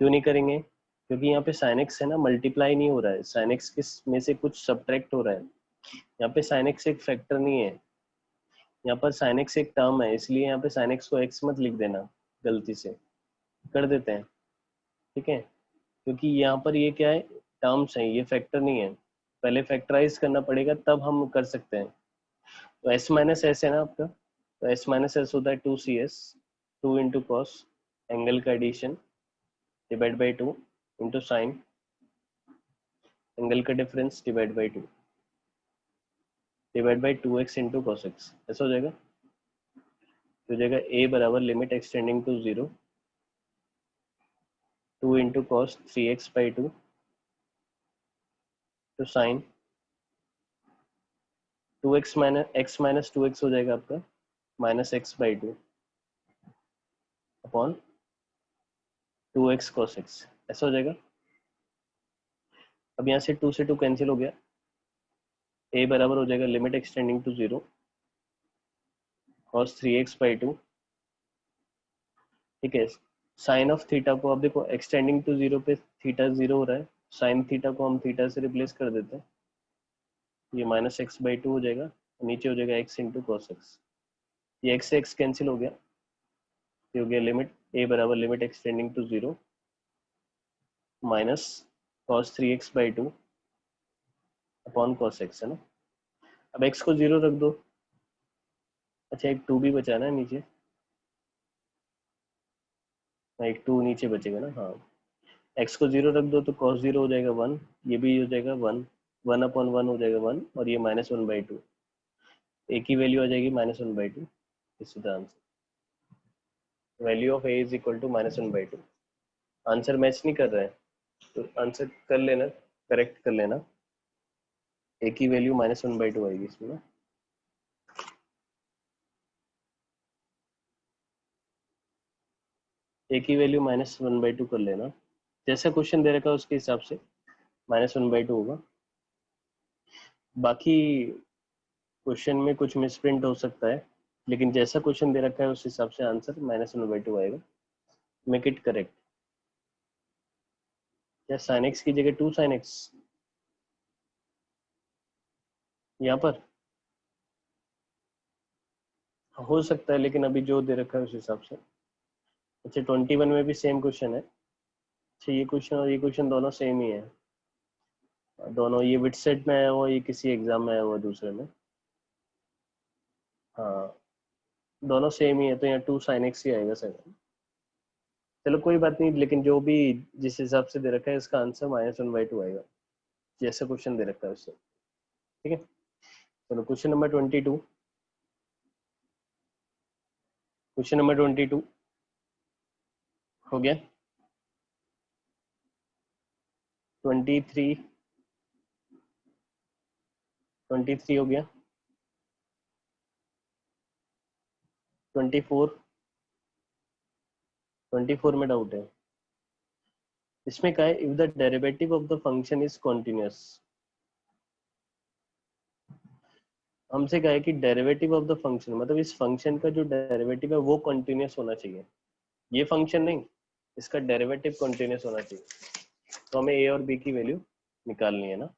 क्यों नहीं करेंगे, क्योंकि यहाँ पे साइन एक्स है ना मल्टीप्लाई नहीं हो रहा है, साइन एक्स किस में से कुछ सब्ट्रैक्ट हो रहा है। यहाँ पे साइन एक्स एक फैक्टर नहीं है, यहाँ पर साइन एक्स एक टर्म है, इसलिए यहाँ पे साइन एक्स को x मत लिख देना, गलती से कर देते हैं, ठीक है। क्योंकि यहाँ पर ये क्या है, टर्म्स है, ये फैक्टर नहीं है, पहले फैक्टराइज करना पड़ेगा तब हम कर सकते हैं। तो s माइनस एस है ना आपका, तो s माइनस एस होता है 2cs, 2 इंटू कॉस एंगल का addition divide by 2 into sine angle का difference divide by 2 divide by 2x into cos x, ऐसा हो जाएगा। तो हो जाएगा a बराबर limit extending to 0 2 into cos 3x/2 तो साइन 2x माइनस 2x हो जाएगा आपका -x/2 upon 2x cos x, ऐसा हो जाएगा। अब यहाँ से 2 से 2 कैंसिल हो गया, a बराबर हो जाएगा limit extending to 0 cos 3x/2, ठीक है। साइन ऑफ थीटा को अब देखो एक्सटेंडिंग टू 0 पे थीटा 0 हो रहा है, साइन थीटा को हम थीटा से रिप्लेस कर देते हैं, ये -x/2 हो जाएगा, नीचे हो जाएगा x इंटू कॉस एक्स, ये x से x कैंसिल हो गया, ये हो गया लिमिट a बराबर limit extending to 0 minus cos 3x/2 upon cos x, है ना। अब x को 0 रख दो, अच्छा एक 2 भी बचा ना नीचे, एक 2 नीचे बचेगा ना, हाँ। x को 0 रख दो तो cos 0 हो जाएगा 1, ये भी हो जाएगा 1, 1 अपॉन 1 हो जाएगा 1, और ये -1/2, a की वैल्यू आ जाएगी -1/2, इसी का answer value of a is equal to -1/2। Answer match नहीं कर रहा है तो आंसर कर लेना, करेक्ट कर लेना, a की वैल्यू -1/2 आएगी इसमें ना। a की वैल्यू -1/2 कर लेना, जैसा क्वेश्चन दे रखा है उसके हिसाब से -1/2 होगा। बाकी क्वेश्चन में कुछ मिसप्रिंट हो सकता है, लेकिन जैसा क्वेश्चन दे रखा है उस हिसाब से आंसर -1/2 आएगा। Make it correct. या sin x की जगह 2 sin x यहाँ पर हो सकता है, लेकिन अभी जो दे रखा है उस हिसाब से। अच्छा 21 में भी सेम क्वेश्चन है। अच्छा ये क्वेश्चन और ये क्वेश्चन दोनों सेम ही है, दोनों, ये विटसेट में आया हुआ, ये किसी एग्जाम में आया हुआ दूसरे में, हाँ दोनों सेम ही है, तो यहाँ 2 sin x ही आएगा सर। चलो कोई बात नहीं, लेकिन जो भी जिस हिसाब से दे रखा है इसका आंसर -1/2 आएगा, जैसा क्वेश्चन दे रखा है उससे, ठीक है। चलो क्वेश्चन नंबर 22, क्वेश्चन नंबर 22 हो गया, 23 हो गया, 24 में डाउट है, इसमें क्या है, if the derivative of the function is continuous, हमसे क्या है कि डेरिवेटिव ऑफ द फंक्शन मतलब इस फंक्शन का जो डेरिवेटिव है वो कॉन्टिन्यूअस होना चाहिए, ये फंक्शन नहीं, इसका डेरिवेटिव कॉन्टिन्यूअस होना चाहिए, तो हमें ए और बी की वैल्यू निकालनी है ना।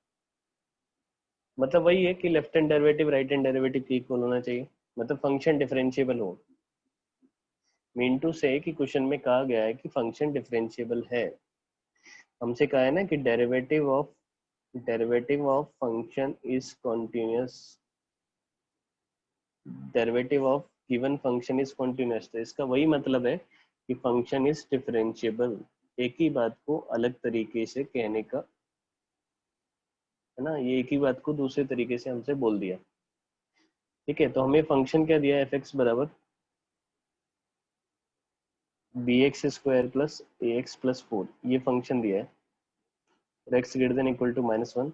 मतलब वही है कि left hand derivative right hand derivative की इक्वल होना चाहिए, मतलब फंक्शन डिफरेंशिएबल हो। मीन टू से कि क्वेश्चन में कहा गया है कि फंक्शन डिफरेंशिएबल है, हमसे कहा है ना कि derivative of function is continuous, derivative of given function is continuous, तो इसका वही मतलब है कि फंक्शन इज डिफरेंशिएबल, एक ही बात को अलग तरीके से कहने का, है ना, ये एक ही बात को दूसरे तरीके से हमसे बोल दिया, ठीक है। तो हमें फंक्शन क्या दिया है, एफ एक्स बराबर bx² प्लस ax प्लस 4, ये फंक्शन दिया है, और x greater than equal to -1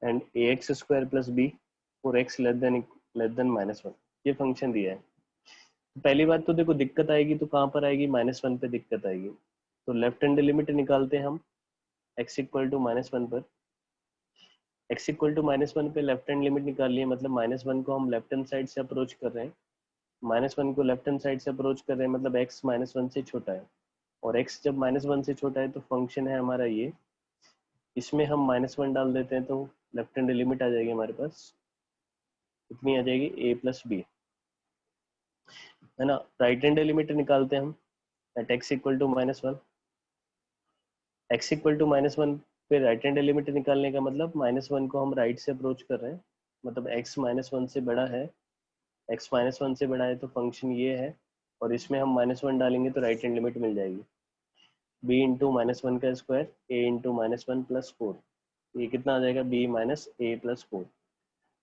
and ax² plus b और x लेस देन -1, ये फंक्शन दिया है। पहली बात तो देखो दिक्कत आएगी तो कहाँ पर आएगी, -1 पे दिक्कत आएगी, तो लेफ्ट हैंड लिमिट निकालते हैं हम x इक्वल टू -1 पर, x इक्वल टू -1 पे लेफ्ट हैंड लिमिट निकाल लिए, मतलब -1 को हम लेफ्ट हैंड साइड से अप्रोच कर रहे हैं, -1 को लेफ्ट हैंड साइड से अप्रोच कर रहे हैं, मतलब x -1 से छोटा है, और x जब -1 से छोटा है तो फंक्शन है हमारा ये, इसमें हम -1 डाल देते हैं तो लेफ्ट हैंड लिमिट आ जाएगी हमारे पास, कितनी आ जाएगी a प्लस बी, है ना। राइट हैंड लिमिट निकालते हैं हम at x equal to -1, x equal to -1 पे राइट हैंड लिमिट निकालने का मतलब -1 को हम राइट से अप्रोच कर रहे हैं, मतलब x -1 से बड़ा है, x -1 से बड़ा है तो फंक्शन ये है, और इसमें हम -1 डालेंगे तो राइट हैंड लिमिट मिल जाएगी, b इंटू -1 का स्क्वायर a इंटू -1 प्लस 4, ये कितना आ जाएगा b माइनस a प्लस 4।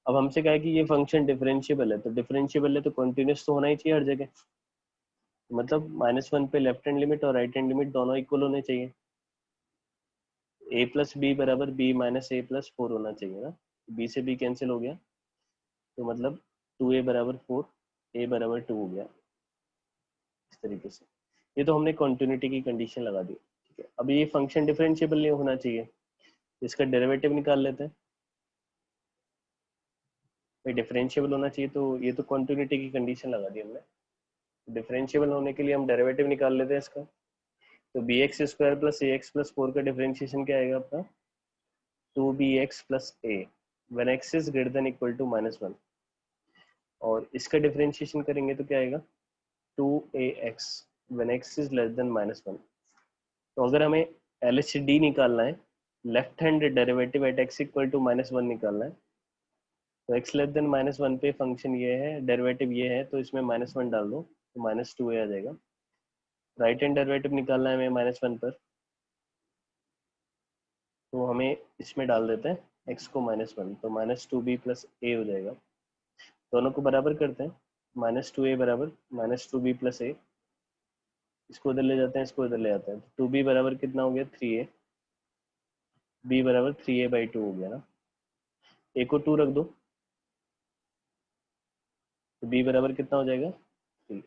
अब हमसे कहा है कि ये फंक्शन डिफरेंशिएबल है, तो डिफरेंशिएबल है तो कंटिन्यूअस तो होना ही चाहिए हर जगह, मतलब -1 पे लेफ्ट हैंड लिमिट और राइट हैंड लिमिट दोनों इक्वल होने चाहिए। a प्लस बी बराबर b माइनस a प्लस 4 होना चाहिए ना। b से b कैंसिल हो गया, तो मतलब 2a बराबर 4, a बराबर 2 हो गया। इस तरीके से ये तो हमने कॉन्टिन्यूटी की कंडीशन लगा दी। ठीक है, अब ये फंक्शन डिफरेंशिएबल नहीं होना चाहिए, इसका डेरिवेटिव निकाल लेते हैं। भाई डिफरेंशिएबल होना चाहिए, तो ये तो कॉन्टिन्यूटी की कंडीशन लगा दी हमने। डिफरेंशिएबल होने के लिए हम डेरिवेटिव निकाल लेते हैं इसका। तो b x square plus a x plus 4 का डिफरेंशिएशन क्या आएगा आपका, 2bx plus a when x is greater than equal to -1। और इसका डिफरेंशिएशन करेंगे तो क्या आएगा, 2ax when x is less than -1। तो अगर हमें LHD निकालना है, left hand derivative at x equal to -1 निकालना है, तो x लेस देन -1 पे फंक्शन ये है, डेरिवेटिव ये है, तो इसमें -1 डाल दो तो -2a आ जाएगा। राइट हैंड डेरिवेटिव निकालना है हमें -1 पर, तो हमें इसमें डाल देते हैं x को -1, तो -2b प्लस a हो जाएगा। दोनों को बराबर करते हैं, -2a बराबर -2b प्लस a, इसको उधर ले जाते हैं, इसको उधर ले जाते हैं, तो 2b बराबर कितना हो गया, 3a, b बराबर 3a/2 हो गया ना। a को 2 रख दो, तो b बराबर कितना हो जाएगा, 3,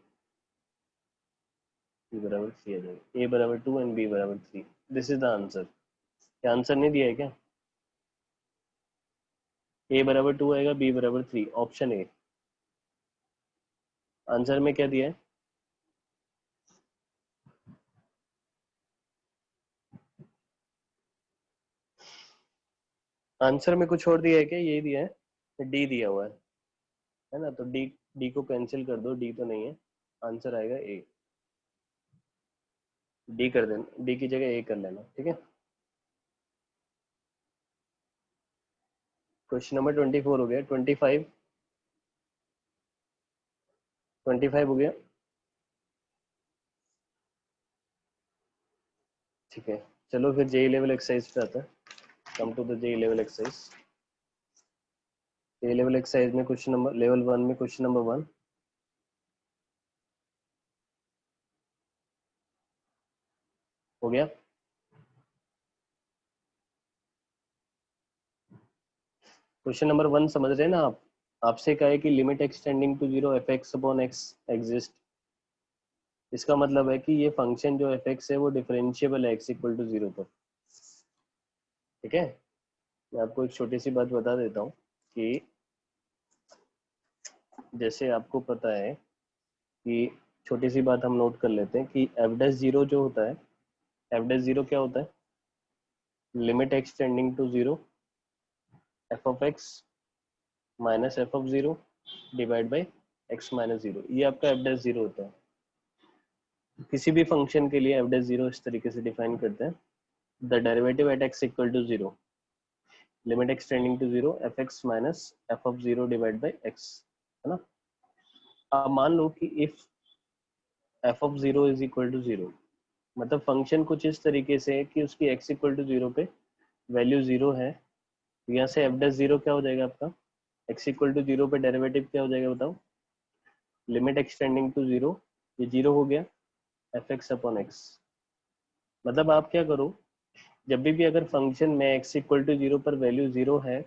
b बराबर 3 आ जाएगा। a बराबर 2 एंड b बराबर 3, दिस इज द आंसर। क्या आंसर नहीं दिया है क्या, a बराबर 2 आएगा, b बराबर 3, ऑप्शन ए। आंसर में क्या दिया है, आंसर में कुछ और दिया है क्या, यही दिया है, डी दिया हुआ है ना। तो डी, डी को कैंसिल कर दो, डी तो नहीं है, आंसर आएगा ए। डी कर देना, डी की जगह ए कर लेना, ठीक है। क्वेश्चन नंबर 24 हो गया, 25 हो गया, ठीक है। चलो फिर JEE लेवल एक्सरसाइज पे आता है। Come to the JEE level exercise. JEE level exercise में क्वेश्चन नंबर लेवल 1 में क्वेश्चन नंबर 1 हो गया। क्वेश्चन नंबर 1 समझ रहे हैं ना आप। आपसे कहा है कि limit extending to 0 fx upon x exist. इसका मतलब है कि ये फंक्शन जो fx है वो डिफरेंशिएबल है x इक्वल टू 0 पर। ठीक है, मैं आपको एक छोटी सी बात बता देता हूँ कि जैसे आपको पता है कि, छोटी सी बात हम नोट कर लेते हैं कि f'0 जो होता है, f'0 क्या होता है, limit extending to 0 f of x minus f of 0 divide by x minus 0, ये आपका f'0 होता है। किसी भी फंक्शन के लिए f'0 इस तरीके से डिफाइन करते हैं, the derivative at x equal to 0 limit extending to 0 fx minus f of 0 divide by x, है ना। अब मान लो कि if f of 0 is equal to 0, मतलब फंक्शन कुछ इस तरीके से है कि उसकी x इक्वल टू 0 पे वैल्यू 0 है, तो यहाँ से f'0 क्या हो जाएगा आपका, x इक्वल टू 0 पे डेरिवेटिव क्या हो जाएगा बताओ, लिमिट एक्सटेंडिंग टू 0, ये 0 हो गया, fx अपॉन x। मतलब आप क्या करो, जब भी अगर फंक्शन में x इक्वल टू 0 पर वैल्यू 0 है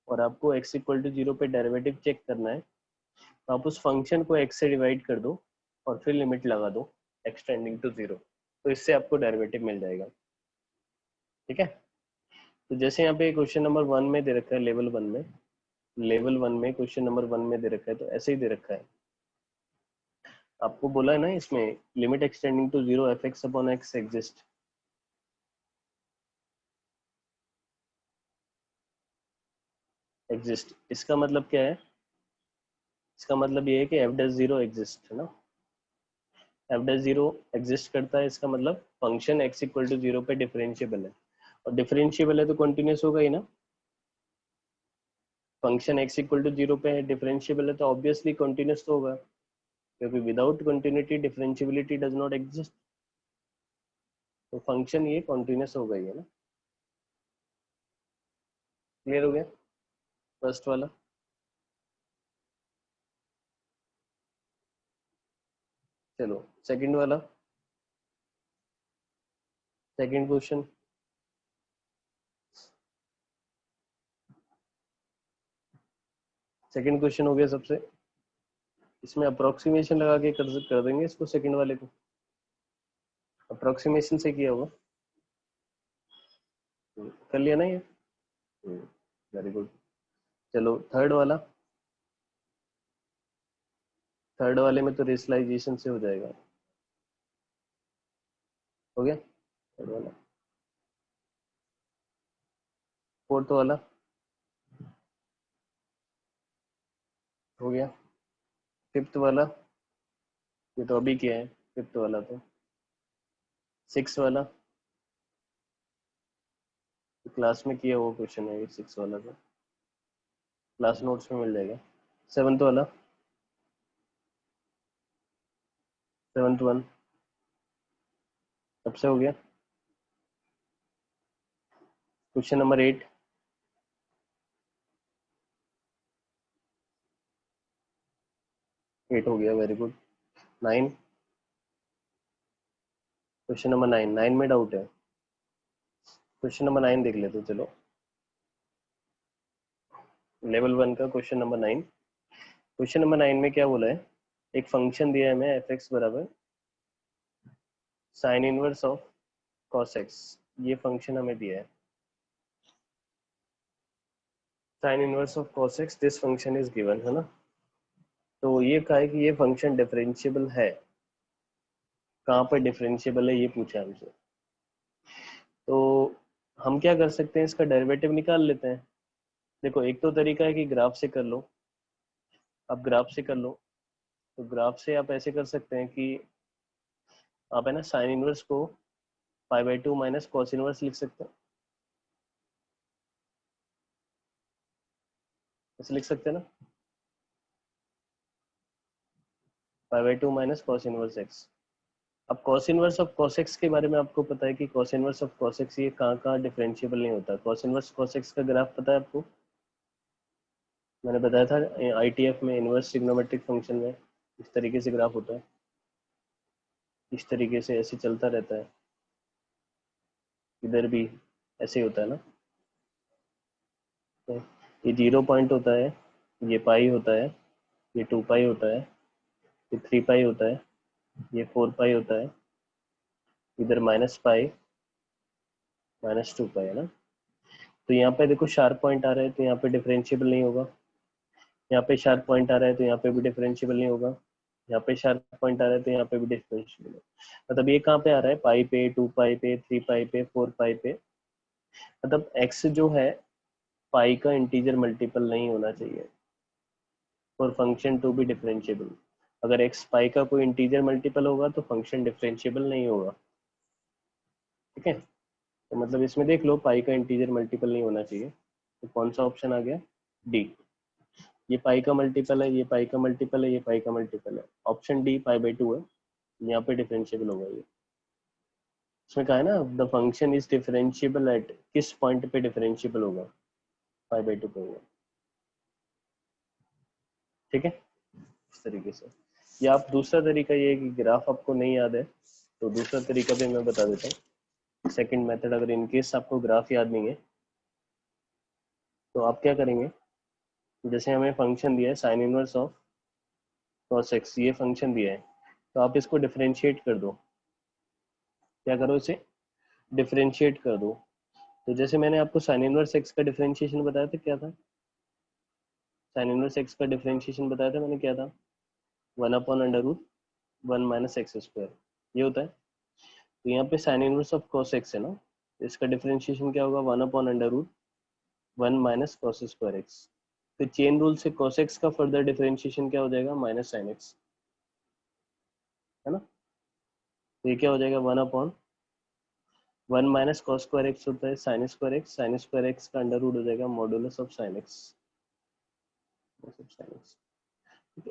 और आपको x इक्वल टू 0 पे डेरिवेटिव चेक करना है, तो आप उस फंक्शन को x से डिवाइड कर दो और फिर लिमिट लगा दो एक्सटेंडिंग टू 0, तो इससे आपको डेरिवेटिव मिल जाएगा। ठीक है, तो जैसे यहाँ पे क्वेश्चन नंबर 1 में दे रखा है, लेवल 1 में क्वेश्चन नंबर 1 में दे रखा है, तो ऐसे ही दे रखा है। आपको बोला है ना इसमें, limit extending to 0 fx upon x exist. Exist इसका मतलब क्या है, इसका मतलब ये है कि f'0 एग्जिस्ट है ना। f'0 एग्जिस्ट करता है, इसका मतलब फंक्शन x इक्वल टू 0 पे डिफरेंशिएबल है, और डिफरेंशिएबल है तो कंटिन्यूस होगा ही ना। फंक्शन x इक्वल टू 0 पे है, डिफरेंशिएबल है, तो ऑब्वियसली कंटिन्यूस तो होगा, क्योंकि without continuity differentiability does not exist. तो फंक्शन ये कंटिन्यूस होगा ही है ना। क्लियर हो गया फर्स्ट वाला। चलो सेकंड वाला, सेकंड क्वेश्चन। सेकंड क्वेश्चन हो गया सबसे, इसमें अप्रोक्सीमेशन लगा के कर देंगे इसको, सेकंड वाले को अप्रोक्सीमेशन से किया होगा। कर लिया ना ये? Very good. चलो थर्ड वाला, थर्ड वाले में तो रेशनलाइजेशन से हो जाएगा। हो गया थर्ड वाला। फोर्थ वाला हो गया। फिफ्थ वाला, ये तो अभी किया है फिफ्थ वाला तो। सिक्स वाला क्लास में किया हुआ क्वेश्चन है ये, सिक्स वाला तो क्लास नोट्स में मिल जाएगा। सेवंथ वाला, सेवंथ वन सबसे हो गया। क्वेश्चन नंबर 8, 8 हो गया, वेरी गुड। 9, क्वेश्चन नंबर 9, 9 में डाउट है। क्वेश्चन नंबर 9 देख लेते चलो, लेवल 1 का क्वेश्चन नंबर 9। क्वेश्चन नंबर 9 में क्या बोला है, एक फंक्शन दिया है हमें एफ एक्स बराबर sine inverse of cos x, ये फंक्शन हमें दिया है। Sine inverse of cos x, this function is given, है ना। तो ये कहा है कि ये फंक्शन डिफरेंशिएबल है। कहाँ पर डिफरेंशिएबल है ये पूछा हमसे। तो हम क्या कर सकते हैं, इसका डेरिवेटिव निकाल लेते हैं। देखो एक तो तरीका है कि ग्राफ से कर लो। अब ग्राफ से कर लो, तो ग्राफ से आप ऐसे कर सकते हैं कि आप है ना साइन इनवर्स को पाई/2 माइनस कॉस इनवर्स लिख सकते हैं। ऐसे लिख सकते हैं ना, पाई/2 माइनस कॉस इनवर्स एक्स। अब cos inverse of cos x के बारे में आपको पता है कि cos inverse of cos x ये कहाँ कहाँ डिफरेंशिएबल नहीं होता। कॉस इनवर्स कॉस एक्स का ग्राफ पता है आपको, मैंने बताया था आईटीएफ में, इनवर्स ट्रिग्नोमेट्रिक फंक्शन में इस तरीके से ग्राफ होता है, इस तरीके से ऐसे चलता रहता है। इधर भी ऐसे ही होता है ना, तो ये 0 पॉइंट होता है, ये पाई होता है, ये 2 पाई होता है, ये 3 पाई होता है, ये 4 पाई होता है, इधर माइनस पाई, -2 पाई, है ना। तो यहाँ पे देखो शार्प पॉइंट आ रहा है तो यहाँ पे डिफरेंशिएबल नहीं होगा, यहाँ पे शार्प पॉइंट आ रहा है तो यहाँ पे भी डिफरेंशिएबल नहीं होगा, यहाँ पे शार्प पॉइंट आ रहा है तो यहाँ पे भी डिफरेंशिएबल है। मतलब ये कहाँ पे आ रहा है, पाई पे, 2 पाई पे, 3 पाई पे, 4 पाई पे। मतलब x जो है पाई का इंटीजर मल्टीपल नहीं होना चाहिए for function to be differentiable. अगर x पाई का कोई इंटीजर मल्टीपल होगा तो फंक्शन डिफरेंशिएबल नहीं होगा, ठीक है। तो मतलब इसमें देख लो पाई का इंटीजर मल्टीपल नहीं होना चाहिए, तो कौन सा ऑप्शन आ गया, डी। ये पाई का मल्टीपल है, ये पाई का मल्टीपल है, ये पाई का मल्टीपल है, ऑप्शन डी पाई/2 है, यहाँ पे डिफरेंशिएबल होगा ये। इसमें कहा है ना the function is differentiable eight, किस पॉइंट पे डिफरेंशिएबल होगा, पाई/2 पे होगा, ठीक है। इस तरीके से। या आप दूसरा तरीका ये है कि ग्राफ आपको नहीं याद है तो दूसरा तरीका भी मैं बता देता हूँ, सेकंड मेथड। अगर इनकेस आपको ग्राफ याद नहीं है तो आप क्या करेंगे, जैसे हमें फंक्शन दिया है sine inverse of cos x, ये फंक्शन दिया है, तो आप इसको डिफरेंशिएट कर दो। क्या करो, इसे डिफरेंशिएट कर दो। तो जैसे मैंने आपको साइन इनवर्स एक्स का डिफरेंशिएशन बताया था, क्या था, साइन इनवर्स एक्स का डिफरेंशिएशन बताया था मैंने, क्या था, 1/√1 माइनस एक्स स्क्वायर, ये होता है। तो यहाँ पे sine inverse of cos x है ना, तो इसका डिफरेंशिएशन क्या होगा, 1/√1 माइनस कॉस स्क्वायर एक्स। तो चेन रूल से कॉस एक्स का फर्दर डिफरेंशिएशन क्या हो जाएगा, माइनस साइन एक्स, है ना। तो ये क्या हो जाएगा, 1/1 माइनस कॉस स्क्वायर एक्स होता है sine square x, sine square x का अंडर रूट हो जाएगा मॉडुलस ऑफ साइन एक्स।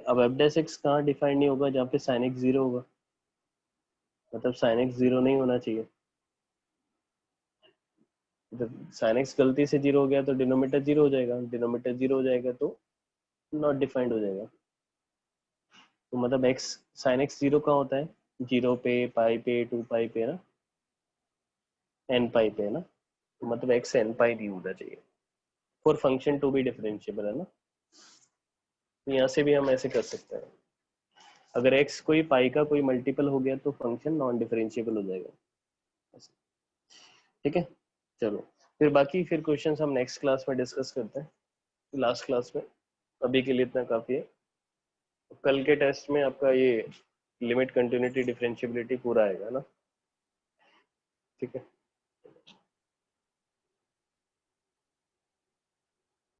अब एफ डैश एक्स कहाँ डिफाइन नहीं होगा, जहाँ पे साइन एक्स 0 होगा, मतलब साइन एक्स 0 नहीं होना चाहिए। जब साइन एक्स गलती से 0 हो गया तो डिनोमीटर 0 हो जाएगा, डिनोमीटर 0 हो जाएगा तो नॉट डिफाइंड हो जाएगा। तो मतलब x sin x 0 का होता है 0 पे, पाई पे, 2 पाई पे ना, n पाई पे है ना, तो मतलब x n पाई डी होना चाहिए for function to be differentiable, है ना। तो यहाँ से भी हम ऐसे कर सकते हैं, अगर x कोई पाई का कोई मल्टीपल हो गया तो फंक्शन नॉन डिफरेंशिएबल हो जाएगा, ठीक है। चलो फिर बाकी फिर क्वेश्चंस हम नेक्स्ट क्लास में डिस्कस करते हैं, लास्ट क्लास में। अभी के लिए इतना काफी है। कल के टेस्ट में आपका ये लिमिट कंटिन्यूटी डिफरेंशिएबिलिटी पूरा आएगा ना, ठीक है।